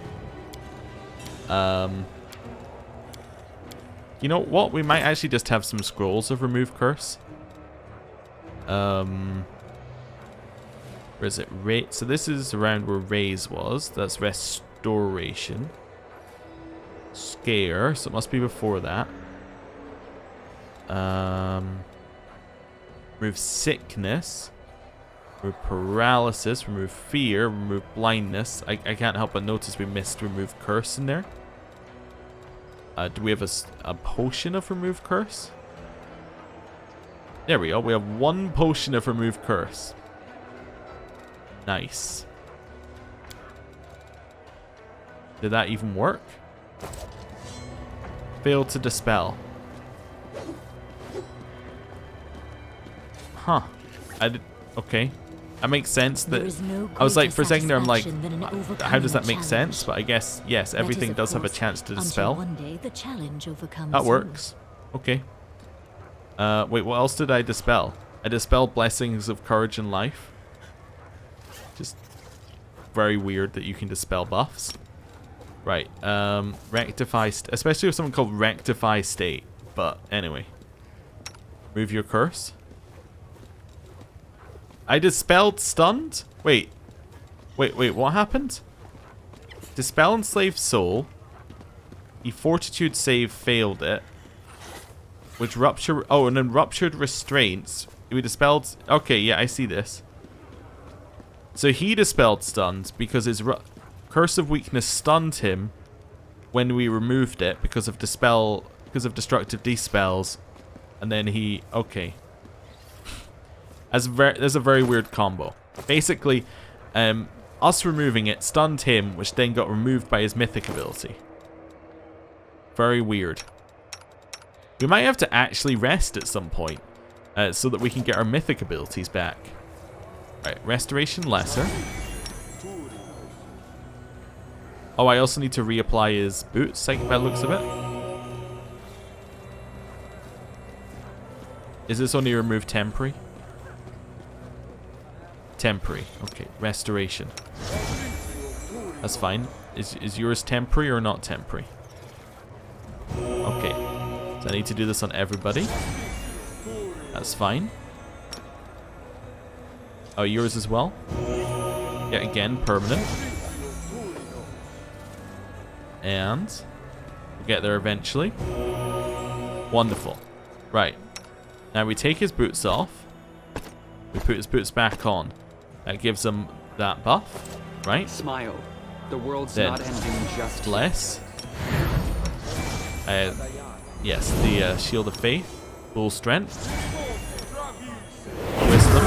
You know what? We might actually just have some scrolls of remove curse. Where is it? So this is around where raise was. That's restoration. Scare. So it must be before that. Remove sickness. Remove paralysis. Remove fear. Remove blindness. I can't help but notice we missed remove curse in there. Do we have a potion of remove curse? There we go. We have 1 potion of remove curse. Nice. Did that even work? Failed to dispel. Huh. Okay. That makes sense. That I was like, for a second there, I'm like, how does that make sense? But I guess, yes, everything does have a chance to dispel. That works. Okay. Wait, what else did I dispel? I dispelled blessings of courage and life. Just very weird that you can dispel buffs. Right. Rectify, especially with something called rectify state. But anyway. Move your curse. I dispelled stunned? Wait, what happened? Dispel enslaved soul. The fortitude save failed it. Which rupture... Oh, and then ruptured restraints. We dispelled... Okay, yeah, I see this. So he dispelled stunned because his curse of weakness stunned him when we removed it because of dispel... Because of destructive dispels. And then he... Okay. There's a very weird combo. Basically, us removing it stunned him, which then got removed by his mythic ability. Very weird. We might have to actually rest at some point, so that we can get our mythic abilities back. Right, restoration lesser. Oh, I also need to reapply his boots, by the looks of it. Is this only remove temporary? Temporary. Okay, restoration. That's fine. Is yours temporary or not temporary? Okay. So I need to do this on everybody. That's fine. Oh, yours as well? Yeah, again, permanent. And we'll get there eventually. Wonderful. Right. Now we take his boots off. We put his boots back on. That gives him that buff, right?
Smile. The world's
Then
not ending just
bless. Yes, the shield of faith, full strength, wisdom.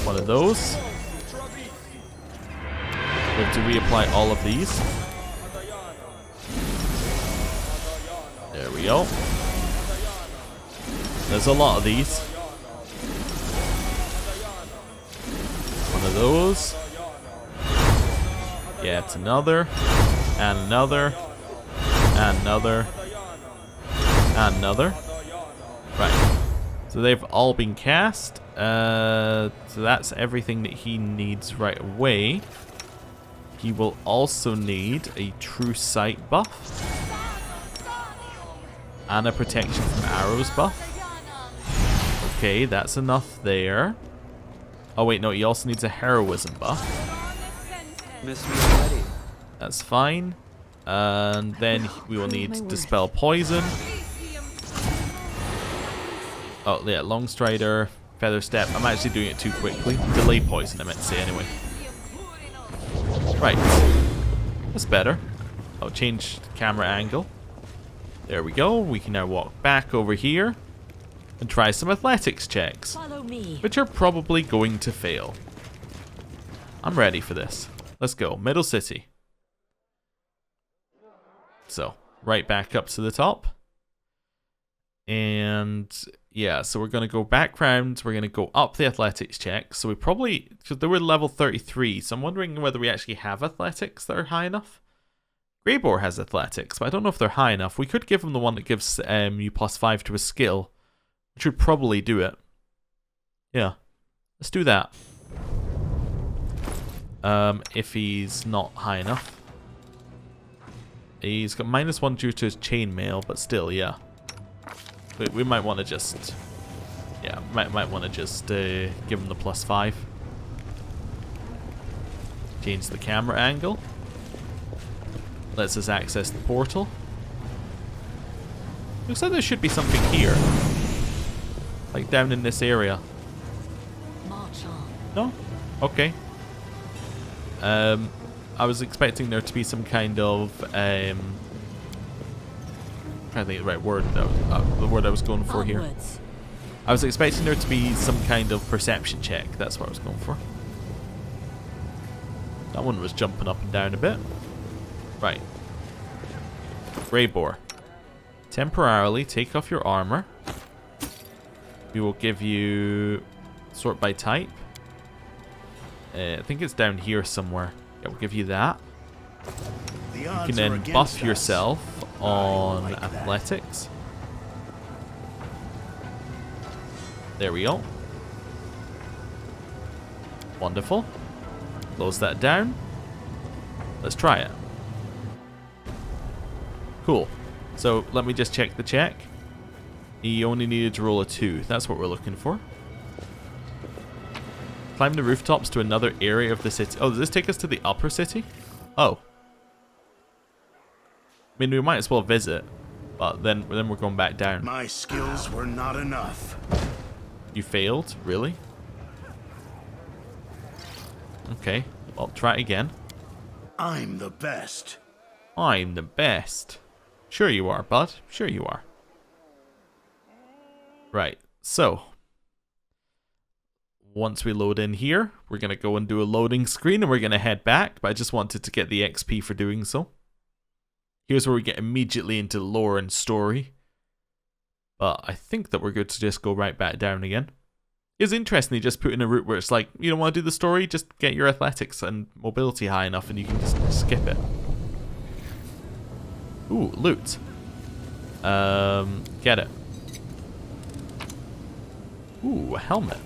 One of those. We have to reapply all of these. There we go. There's a lot of these. One of those. Yeah, it's another. And another. And another. And another. Right. So they've all been cast. So that's everything that he needs right away. He will also need a true sight buff. And a protection from arrows buff. Okay, that's enough there. Oh wait, no, he also needs a heroism buff. That's fine. And then we will need to dispel poison. Oh yeah, long strider, feather step. I'm actually doing it too quickly. Delay poison, I meant to say anyway. Right. That's better. I'll change the camera angle. There we go. We can now walk back over here and try some athletics checks, which are probably going to fail. I'm ready for this. Let's go. Middle City. So, right back up to the top. And yeah, so we're going to go back round. We're going to go up the athletics check. So we probably, because they were level 33, so I'm wondering whether we actually have athletics that are high enough. Greyboar has athletics, but I don't know if they're high enough. We could give him the one that gives you +5 to a skill, which would probably do it. Yeah, let's do that. If he's not high enough. He's got -1 due to his chainmail, but still, yeah. We might want to just... Yeah, might want to just give him the +5. Change the camera angle. Lets us access the portal. Looks like there should be something here. Like down in this area.
March on.
No? Okay. I was expecting there to be some kind of trying to think of the right word though. The word I was going for here.
Onwards.
I was expecting there to be some kind of perception check. That's what I was going for. That one was jumping up and down a bit. Right. Grey Boar. Temporarily take off your armor. We will give you sort by type. I think it's down here somewhere. Yeah, we'll give you that. You can then buff yourself on athletics. There we go. Wonderful. Close that down. Let's try it. Cool. So let me just check the check. He only needed to roll a 2. That's what we're looking for. Climb the rooftops to another area of the city. Oh, does this take us to the upper city? Oh. I mean, we might as well visit. But then we're going back down.
My skills were not enough.
You failed? Really? Okay. Well, try it again.
I'm the best.
I'm the best. Sure you are, bud. Sure you are. Right. So, once we load in here, we're going to go and do a loading screen and we're going to head back. But I just wanted to get the XP for doing so. Here's where we get immediately into lore and story. But I think that we're good to just go right back down again. It's interesting, just put in a route where it's like, you don't want to do the story, just get your athletics and mobility high enough and you can just skip it. Ooh, loot. Get it. Ooh, a helmet.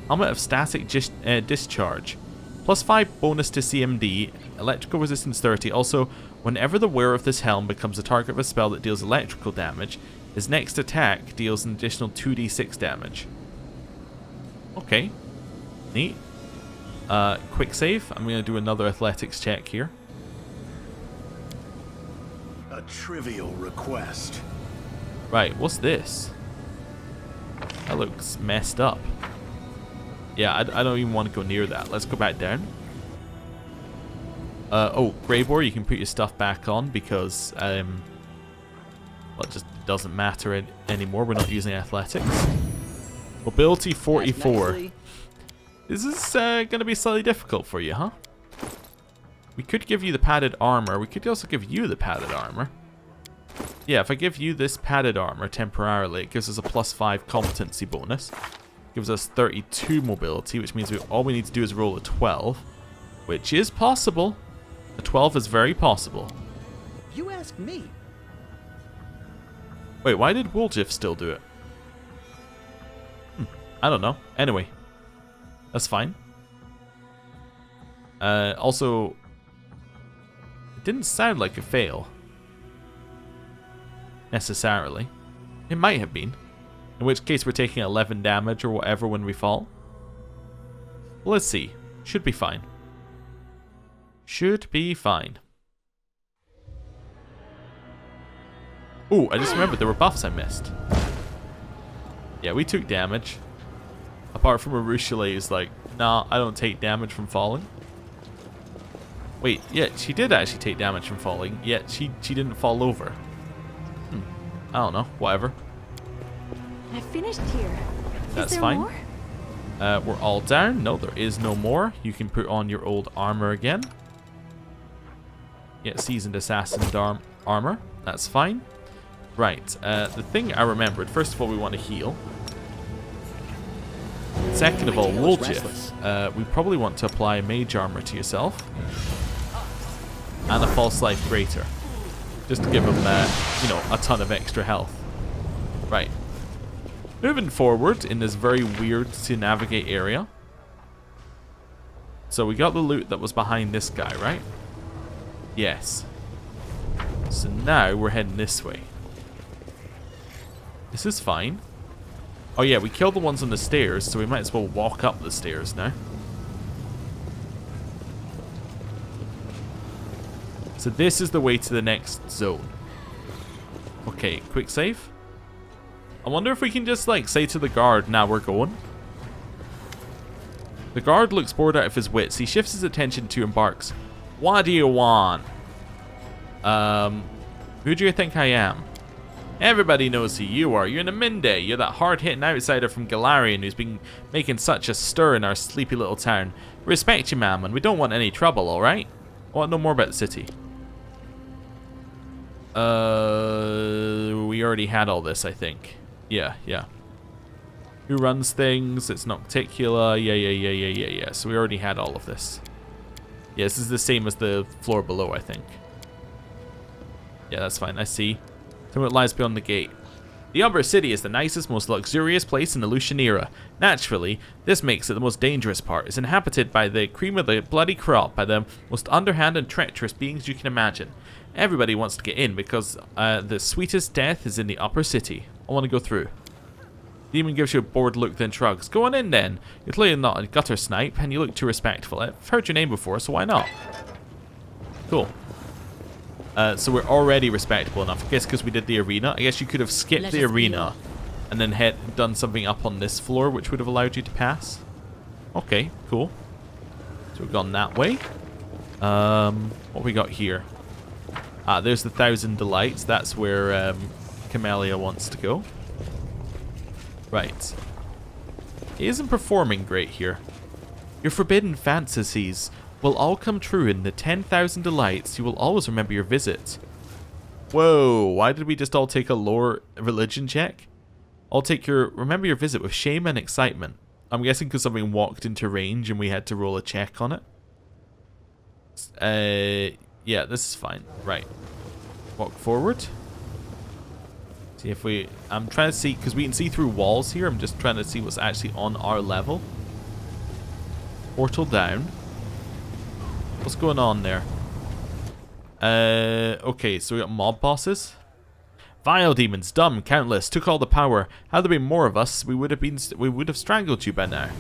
Helmet of static discharge. +5 bonus to CMD, electrical resistance 30. Also, whenever the wearer of this helm becomes the target of a spell that deals electrical damage, his next attack deals an additional 2d6 damage. Okay. Neat. Quick save. I'm going to do another athletics check here.
A trivial request.
Right, what's this? That looks messed up. Yeah, I don't even want to go near that. Let's go back down. Oh, Grey Boar, you can put your stuff back on because, well, it just doesn't matter anymore. We're not using athletics. Mobility 44. This is going to be slightly difficult for you, huh? We could give you the padded armor. We could also give you the padded armor. Yeah, if I give you this padded armor temporarily, it gives us a +5 competency bonus. Gives us 32 mobility, which means all we need to do is roll a 12, which is possible. A 12 is very possible.
You ask me.
Wait, why did Woljif still do it? I don't know. Anyway, that's fine. Also, it didn't sound like a fail. Necessarily. It might have been. In which case we're taking 11 damage or whatever when we fall. Well, let's see. Should be fine. Should be fine. Ooh, I just remembered there were buffs I missed. Yeah, we took damage. Apart from Arushale is like, nah, I don't take damage from falling. Wait, yeah, she did actually take damage from falling, yet she didn't fall over. I don't know, whatever.
I finished here.
That's
Is there
fine.
more?
We're all down. No, there is no more. You can put on your old armor again. Yeah, seasoned assassin armor. That's fine. Right, the thing I remembered, first of all, we want to heal. Second of all, Woljif, we probably want to apply mage armor to yourself. And a false life greater. Just to give him, you know, a ton of extra health. Right. Moving forward in this very weird to navigate area. So we got the loot that was behind this guy, right? Yes. So now we're heading this way. This is fine. Oh yeah, we killed the ones on the stairs, so we might as well walk up the stairs now. So this is the way to the next zone. Okay, quick save. I wonder if we can just like say to the guard, now we're going. The guard looks bored out of his wits. He shifts his attention to embarks. What do you want? Who do you think I am? Everybody knows who you are. You're Naminde. You're that hard-hitting outsider from Golarion who's been making such a stir in our sleepy little town. Respect you, ma'am, and we don't want any trouble, alright? I want to know more about the city. We already had all this, I think. Yeah. Who runs things? It's Nocticula. Yeah. So we already had all of this. Yeah, this is the same as the floor below, I think. Yeah, that's fine. I see. Tell me what lies beyond the gate. The Umber City is the nicest, most luxurious place in the Lucian era. Naturally, this makes it the most dangerous part. It's inhabited by the cream of the bloody crop, by the most underhand and treacherous beings you can imagine. Everybody wants to get in because the sweetest death is in the Upper City. I want to go through. Demon gives you a bored look, then shrugs. Go on in then. You're clearly not a gutter snipe, and you look too respectful. I've heard your name before, so why not? Cool. So we're already respectable enough. I guess because we did the arena. I guess you could have skipped the arena and then done something up on this floor, which would have allowed you to pass. Okay, cool. So we've gone that way. What we got here? Ah, there's the 1,000 Delights. That's where Camellia wants to go. Right. He isn't performing great here. Your forbidden fantasies will all come true in the 10,000 Delights. You will always remember your visit. Whoa, why did we just all take a lore religion check? I'll take remember your visit with shame and excitement. I'm guessing because something walked into range and we had to roll a check on it. Yeah, this is fine. Right. Walk forward. See if we... I'm trying to see, because we can see through walls here. I'm just trying to see what's actually on our level. Portal down. What's going on there? Okay, so we got mob bosses. Vile demons, dumb, countless, took all the power. Had there been more of us, we would have strangled you by now.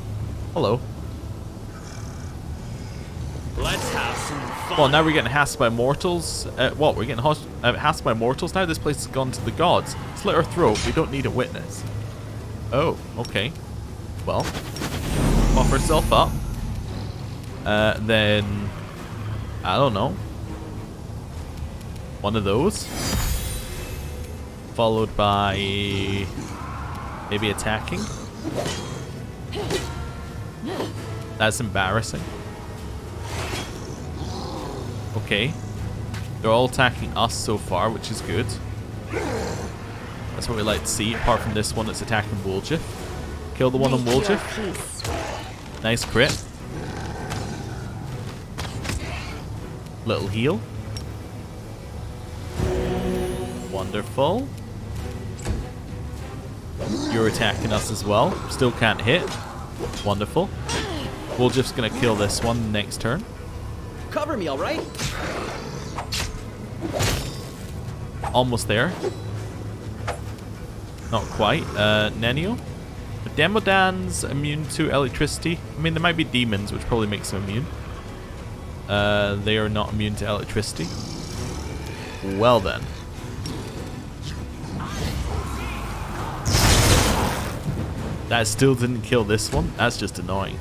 Hello.
Let's have some fun.
Well, now we're getting harassed by mortals. What? We're getting harassed by mortals now? This place has gone to the gods. Slit our throat. We don't need a witness. Oh, okay. Well, buff herself up. Then, I don't know. One of those. Followed by maybe attacking. That's embarrassing. Okay. They're all attacking us so far, which is good. That's what we like to see, apart from this one that's attacking Woljif. Kill the one on Woljif. Nice crit. Little heal. Wonderful. You're attacking us as well. Still can't hit. Wonderful. Woljif's gonna kill this one next turn.
Cover me, all right?
Almost there. Not quite. Nenio. The Demodan's immune to electricity. I mean, there might be demons, which probably makes them immune. They are not immune to electricity. Well then. That still didn't kill this one. That's just annoying.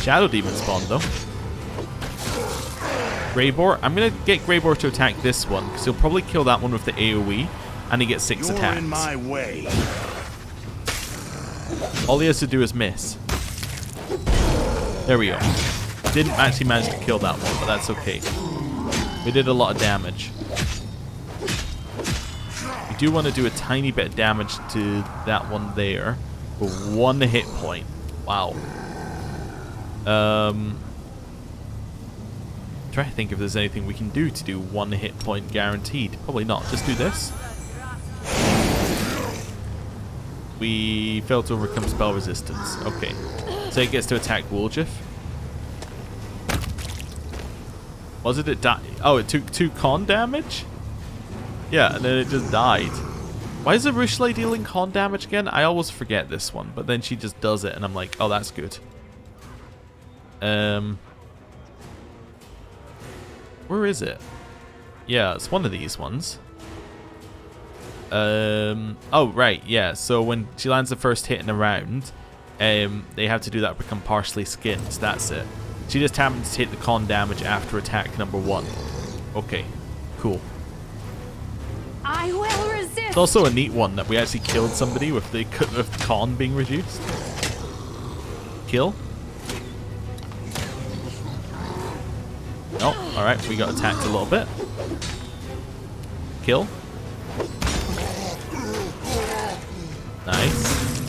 Shadow Demon spawned though. Greybor. I'm going to get Greybor to attack this one because he'll probably kill that one with the AoE and he gets 6 attacks.
You're in my way.
All he has to do is miss. There we go. Didn't actually manage to kill that one, but that's okay. We did a lot of damage. We do want to do a tiny bit of damage to that one there. For 1 hit point. Wow. Try to think if there's anything we can do to do 1 hit point guaranteed. Probably not. Just do this. We failed to overcome spell resistance. Okay. So it gets to attack Woljif. Was it? Oh, it took 2 con damage? Yeah, and then it just died. Why is the Rushley dealing con damage again? I always forget this one, but then she just does it, and I'm like, oh, that's good. Where is it? Yeah, it's one of these ones. Oh, right, yeah. So when she lands the first hit in a round, they have to do that to become partially skinned. That's it. She just happens to take the con damage after attack number 1. Okay, cool.
I will resist.
It's also a neat one that we actually killed somebody with the con being reduced. Kill. Oh, alright, we got attacked a little bit. Kill. Nice.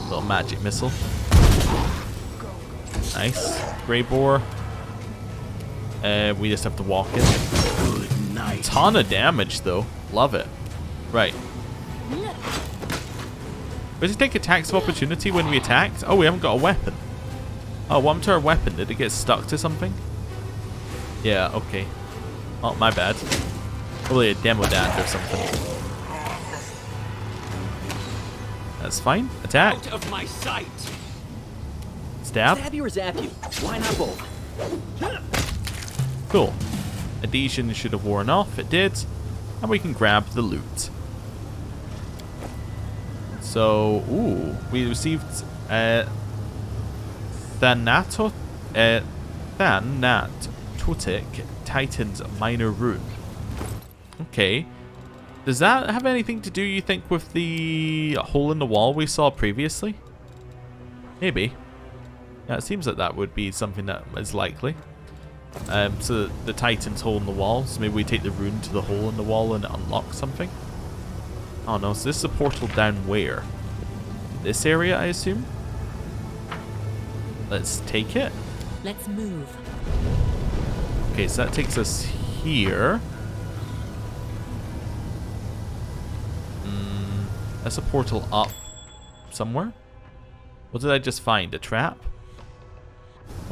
Little magic missile. Nice. Grey boar. We just have to walk in. Ton of damage though. Love it. Right. Does it take attacks of opportunity when we attacked? Oh, we haven't got a weapon. Oh, what happened to our weapon? Did it get stuck to something? Yeah, okay. Oh, my bad. Probably a demo dand or something. That's fine. Attack.
Out of my sight.
Stab.
Stab you or zap you? Why not both?
Cool. Adhesion should have worn off. It did. And we can grab the loot. So, ooh, we received Thanatotic Titan's Minor Rune. Okay. Does that have anything to do, you think, with the hole in the wall we saw previously? Maybe. Yeah, it seems like that would be something that is likely. So the Titan's hole in the wall. So maybe we take the rune to the hole in the wall and unlock something. Oh no, so this is a portal down where? This area, I assume? Let's take it.
Let's move.
Okay, so that takes us here. That's a portal up somewhere. What did I just find? A trap?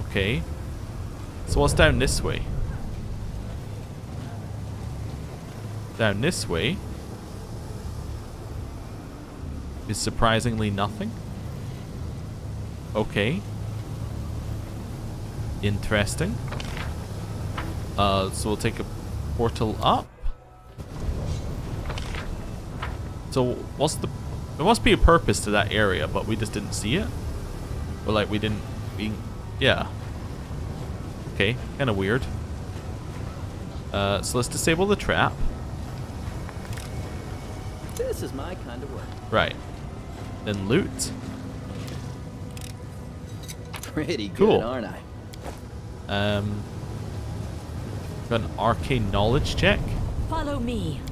Okay. So what's down this way? Down this way is surprisingly nothing. Okay. Interesting. So we'll take a portal up. So what's the... There must be a purpose to that area, but we just didn't see it. Or like we didn't... Yeah. Okay, kind of weird. So let's disable the trap.
This is my kind of work.
Right. Then loot.
Pretty good,
Cool.
aren't I?
Got an arcane knowledge check.
Follow me.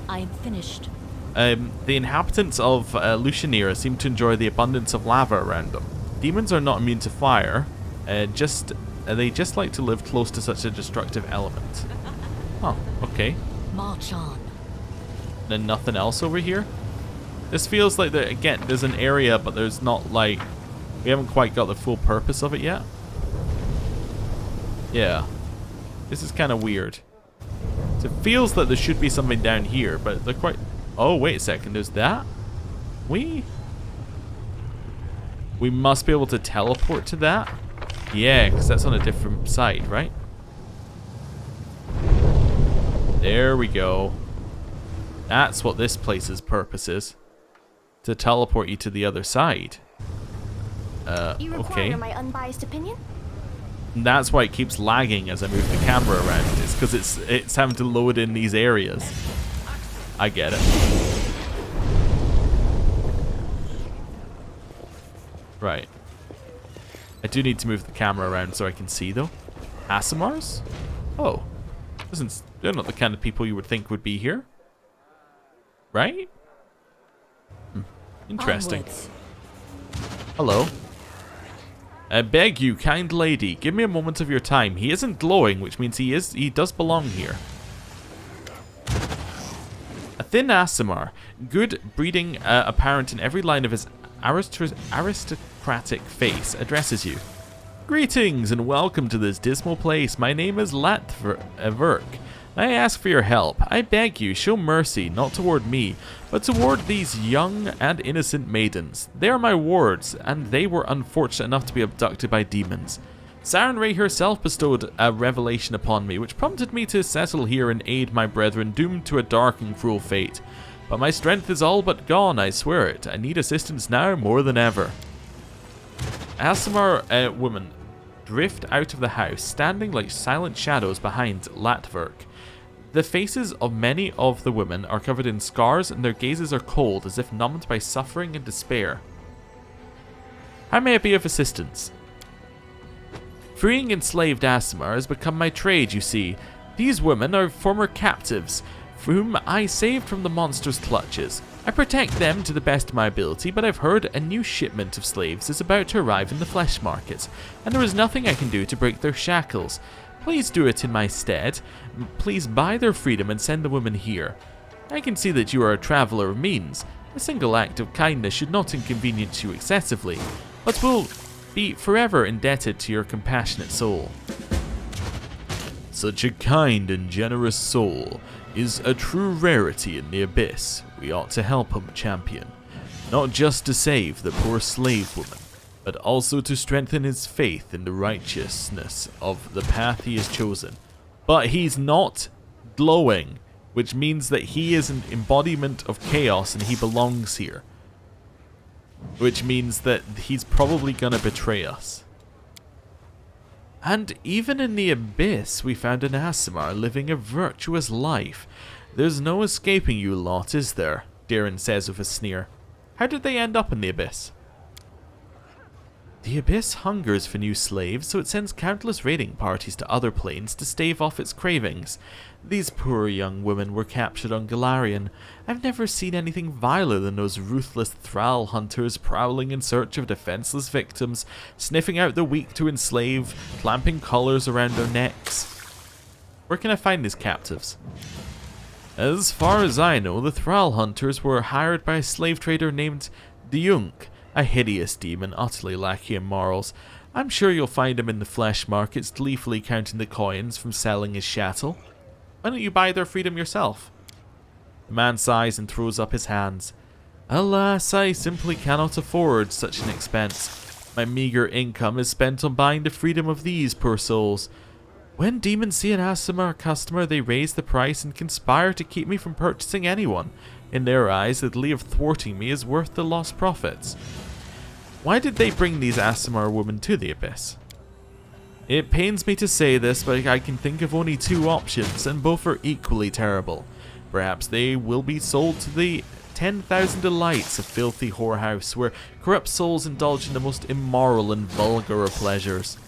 I am finished.
The inhabitants of Lucianira seem to enjoy the abundance of lava around them. Demons are not immune to fire. They just like to live close to such a destructive element. Oh, okay.
March on.
Then nothing else over here. This feels like again, there's an area, but there's not like we haven't quite got the full purpose of it yet. Yeah, this is kind of weird. So it feels like there should be something down here, but they're quite. Oh, wait a second. There's that. We must be able to teleport to that. Yeah, because that's on a different side, right? There we go. That's what this place's purpose is. To teleport you to the other side.
You require
Okay.
my unbiased opinion?
And that's why it keeps lagging as I move the camera around. It's because it's having to load in these areas. I get it. Right. I do need to move the camera around so I can see, though. Aasimars? Oh. They're not the kind of people you would think would be here. Right? Interesting.
Onwards.
Hello. I beg you, kind lady, give me a moment of your time. He isn't glowing, which means he does belong here. A thin Aasimar, good breeding apparent in every line of his aristocratic face, addresses you. Greetings and welcome to this dismal place. My name is Latverk. I ask for your help. I beg you, show mercy, not toward me, but toward these young and innocent maidens. They are my wards, and they were unfortunate enough to be abducted by demons. Sarenrae herself bestowed a revelation upon me, which prompted me to settle here and aid my brethren doomed to a dark and cruel fate. But my strength is all but gone, I swear it. I need assistance now more than ever. Aasimar women drift out of the house, standing like silent shadows behind Latverk. The faces of many of the women are covered in scars, and their gazes are cold, as if numbed by suffering and despair. How may I be of assistance? Freeing enslaved Aasimar has become my trade, you see. These women are former captives, whom I saved from the monster's clutches. I protect them to the best of my ability, but I've heard a new shipment of slaves is about to arrive in the flesh market, and there is nothing I can do to break their shackles. Please do it in my stead. Please buy their freedom and send the women here. I can see that you are a traveler of means. A single act of kindness should not inconvenience you excessively, but will be forever indebted to your compassionate soul. Such a kind and generous soul is a true rarity in the Abyss. We ought to help him, champion. Not just to save the poor slave woman, but also to strengthen his faith in the righteousness of the path he has chosen. But he's not glowing, which means that he is an embodiment of chaos and he belongs here. Which means that he's probably gonna betray us. And even in the Abyss, we found an Aasimar living a virtuous life. There's no escaping you lot, is there? Darren says with a sneer. How did they end up in the Abyss? The Abyss hungers for new slaves, so it sends countless raiding parties to other planes to stave off its cravings. These poor young women were captured on Golarion. I've never seen anything viler than those ruthless thrall hunters prowling in search of defenseless victims, sniffing out the weak to enslave, clamping collars around their necks. Where can I find these captives? As far as I know, the thrall hunters were hired by a slave trader named Diunk, a hideous demon utterly lacking in morals. I'm sure you'll find him in the flesh markets gleefully counting the coins from selling his chattel. Why don't you buy their freedom yourself? The man sighs and throws up his hands. Alas, I simply cannot afford such an expense. My meager income is spent on buying the freedom of these poor souls. When demons see an Aasimar customer, they raise the price and conspire to keep me from purchasing anyone. In their eyes, the glee of thwarting me is worth the lost profits. Why did they bring these Aasimar women to the Abyss? It pains me to say this, but I can think of only two options, and both are equally terrible. Perhaps they will be sold to the 10,000 delights of filthy whorehouse, where corrupt souls indulge in the most immoral and vulgar of pleasures.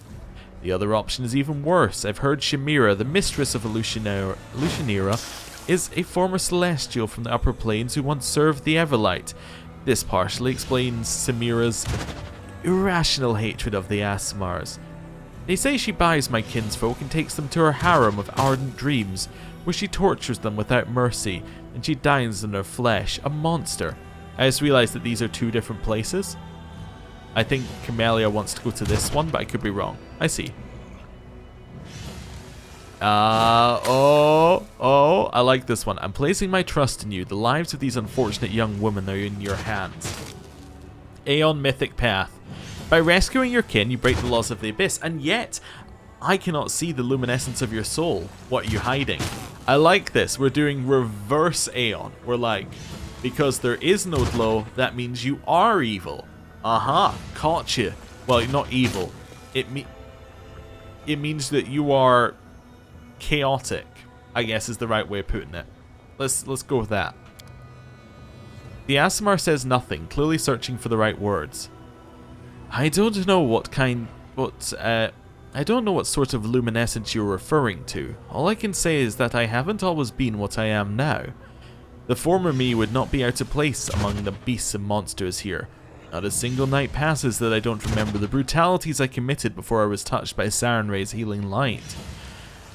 The other option is even worse. I've heard Shamira, the mistress of Lucianera, is a former celestial from the upper planes who once served the Everlight. This partially explains Samira's irrational hatred of the Aasimars. They say she buys my kinsfolk and takes them to her harem of ardent dreams, where she tortures them without mercy, and she dines on their flesh, a monster. I just realized that these are two different places. I think Camellia wants to go to this one, but I could be wrong. I see. I like this one. I'm placing my trust in you. The lives of these unfortunate young women are in your hands. Aeon Mythic Path. By rescuing your kin, you break the laws of the Abyss, and yet I cannot see the luminescence of your soul. What are you hiding? I like this. We're doing reverse Aeon. We're like, because there is no glow, that means you are evil. Aha, caught you. Well, not evil. It means that you are chaotic, I guess is the right way of putting it. Let's go with that. The Aasimar says nothing, clearly searching for the right words. I don't know what sort of luminescence you're referring to. All I can say is that I haven't always been what I am now. The former me would not be out of place among the beasts and monsters here. Not a single night passes that I don't remember the brutalities I committed before I was touched by Sarenrae's healing light.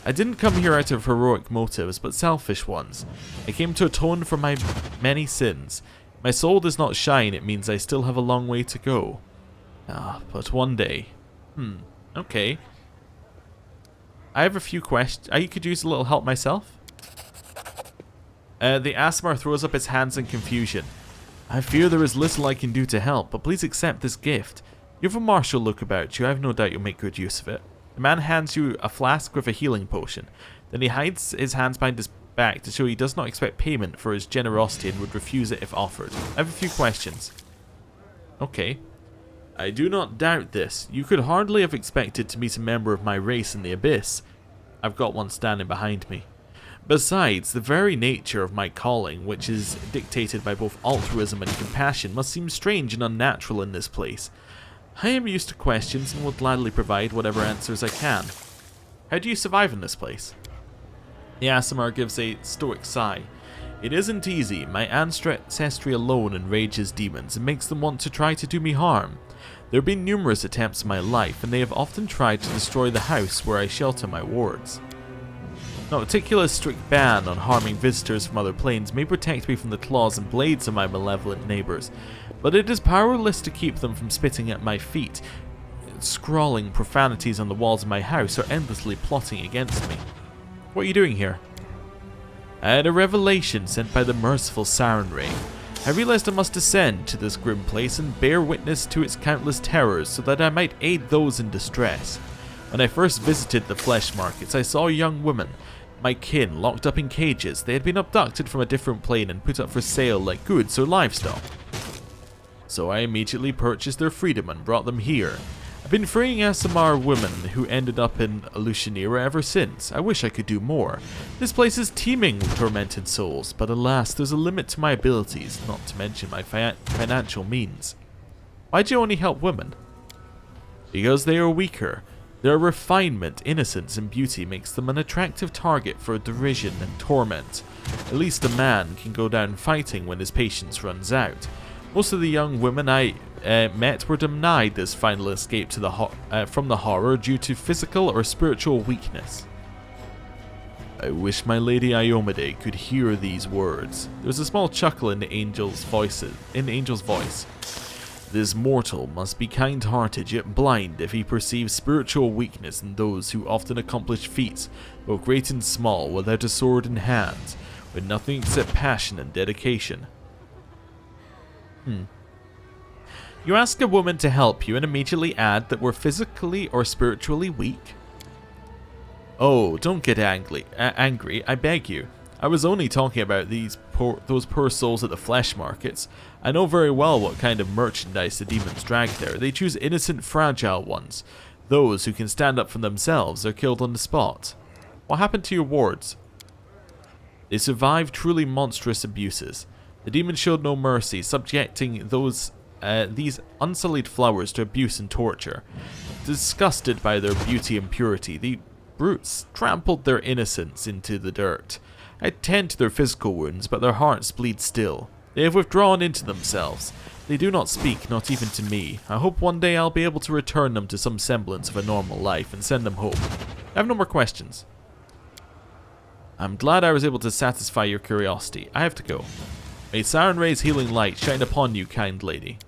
I didn't come here out of heroic motives, but selfish ones. I came to atone for my many sins. My soul does not shine, it means I still have a long way to go. But one day... Okay. I have a few questions. I could use a little help myself. The Aasimar throws up its hands in confusion. I fear there is little I can do to help, but please accept this gift. You have a martial look about you. I have no doubt you'll make good use of it. The man hands you a flask with a healing potion. Then he hides his hands behind his back to show he does not expect payment for his generosity and would refuse it if offered. I have a few questions. Okay. I do not doubt this. You could hardly have expected to meet a member of my race in the Abyss. I've got one standing behind me. Besides, the very nature of my calling, which is dictated by both altruism and compassion, must seem strange and unnatural in this place. I am used to questions and will gladly provide whatever answers I can. How do you survive in this place? The Aasimar gives a stoic sigh. It isn't easy. My ancestry alone enrages demons and makes them want to try to do me harm. There have been numerous attempts in my life, and they have often tried to destroy the house where I shelter my wards. Now, a particular strict ban on harming visitors from other planes may protect me from the claws and blades of my malevolent neighbours, but it is powerless to keep them from spitting at my feet, scrawling profanities on the walls of my house, or endlessly plotting against me. What are you doing here? I had a revelation sent by the merciful Sarenrae. I realized I must descend to this grim place and bear witness to its countless terrors so that I might aid those in distress. When I first visited the flesh markets, I saw young women, my kin, locked up in cages. They had been abducted from a different plane and put up for sale like goods or livestock. So I immediately purchased their freedom and brought them here. I've been freeing Aasimar women who ended up in Shamira ever since. I wish I could do more. This place is teeming with tormented souls, but alas, there's a limit to my abilities, not to mention my financial means. Why do you only help women? Because they are weaker. Their refinement, innocence, and beauty makes them an attractive target for derision and torment. At least a man can go down fighting when his patience runs out. Most of the young women I met were denied this final escape to from the horror due to physical or spiritual weakness. I wish my Lady Iomade could hear these words. There was a small chuckle in the angel's voice. This mortal must be kind-hearted yet blind if he perceives spiritual weakness in those who often accomplish feats, both great and small, without a sword in hand, with nothing except passion and dedication. You ask a woman to help you and immediately add that we're physically or spiritually weak? Oh, don't get angry, I beg you. I was only talking about those poor souls at the flesh markets. I know very well what kind of merchandise the demons drag there. They choose innocent, fragile ones. Those who can stand up for themselves are killed on the spot. What happened to your wards? They survived truly monstrous abuses. The demons showed no mercy, subjecting these unsullied flowers to abuse and torture. Disgusted by their beauty and purity, the brutes trampled their innocence into the dirt. I tend to their physical wounds, but their hearts bleed still. They have withdrawn into themselves. They do not speak, not even to me. I hope one day I'll be able to return them to some semblance of a normal life and send them home. I have no more questions. I'm glad I was able to satisfy your curiosity. I have to go. May Sarenrae's healing light shine upon you, kind lady.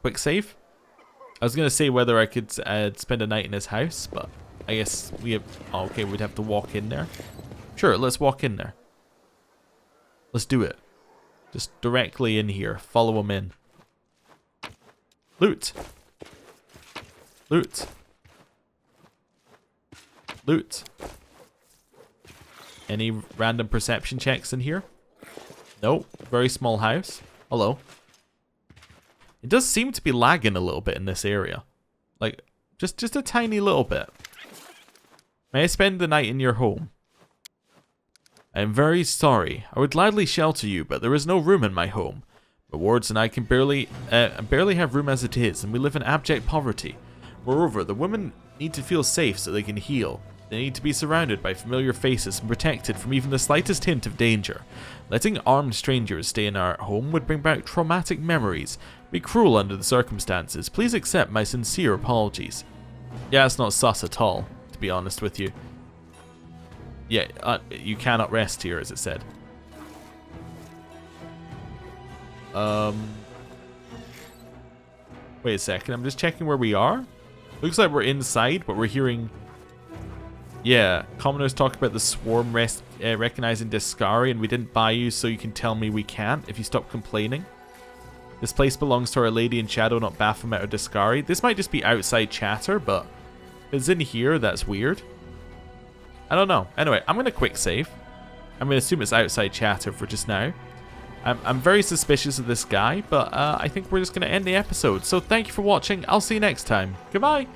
Quick save? I was going to say whether I could spend a night in his house, but I guess we have... Oh, okay, we'd have to walk in there. Sure, let's walk in there. Let's do it. Just directly in here. Follow him in. Loot. Loot. Loot. Any random perception checks in here? Nope. Very small house. Hello. It does seem to be lagging a little bit in this area. Like, just a tiny little bit. May I spend the night in your home? I am very sorry. I would gladly shelter you, but there is no room in my home. My wards and I can barely have room as it is, and we live in abject poverty. Moreover, the women need to feel safe so they can heal. They need to be surrounded by familiar faces and protected from even the slightest hint of danger. Letting armed strangers stay in our home would bring back traumatic memories. Be cruel under the circumstances. Please accept my sincere apologies. Yeah, it's not sus at all, to be honest with you. Yeah, you cannot rest here, as it said. Wait a second, I'm just checking where we are. Looks like we're inside, but we're hearing... Yeah, commoners talk about the swarm recognizing Deskari, and we didn't buy you, so you can tell me we can't if you stop complaining. This place belongs to Our Lady in Shadow, not Baphomet or Deskari. This might just be outside chatter, but if it's in here, that's weird. I don't know. Anyway, I'm going to quick save. I'm going to assume it's outside chatter for just now. I'm very suspicious of this guy, but I think we're just going to end the episode. So thank you for watching. I'll see you next time. Goodbye.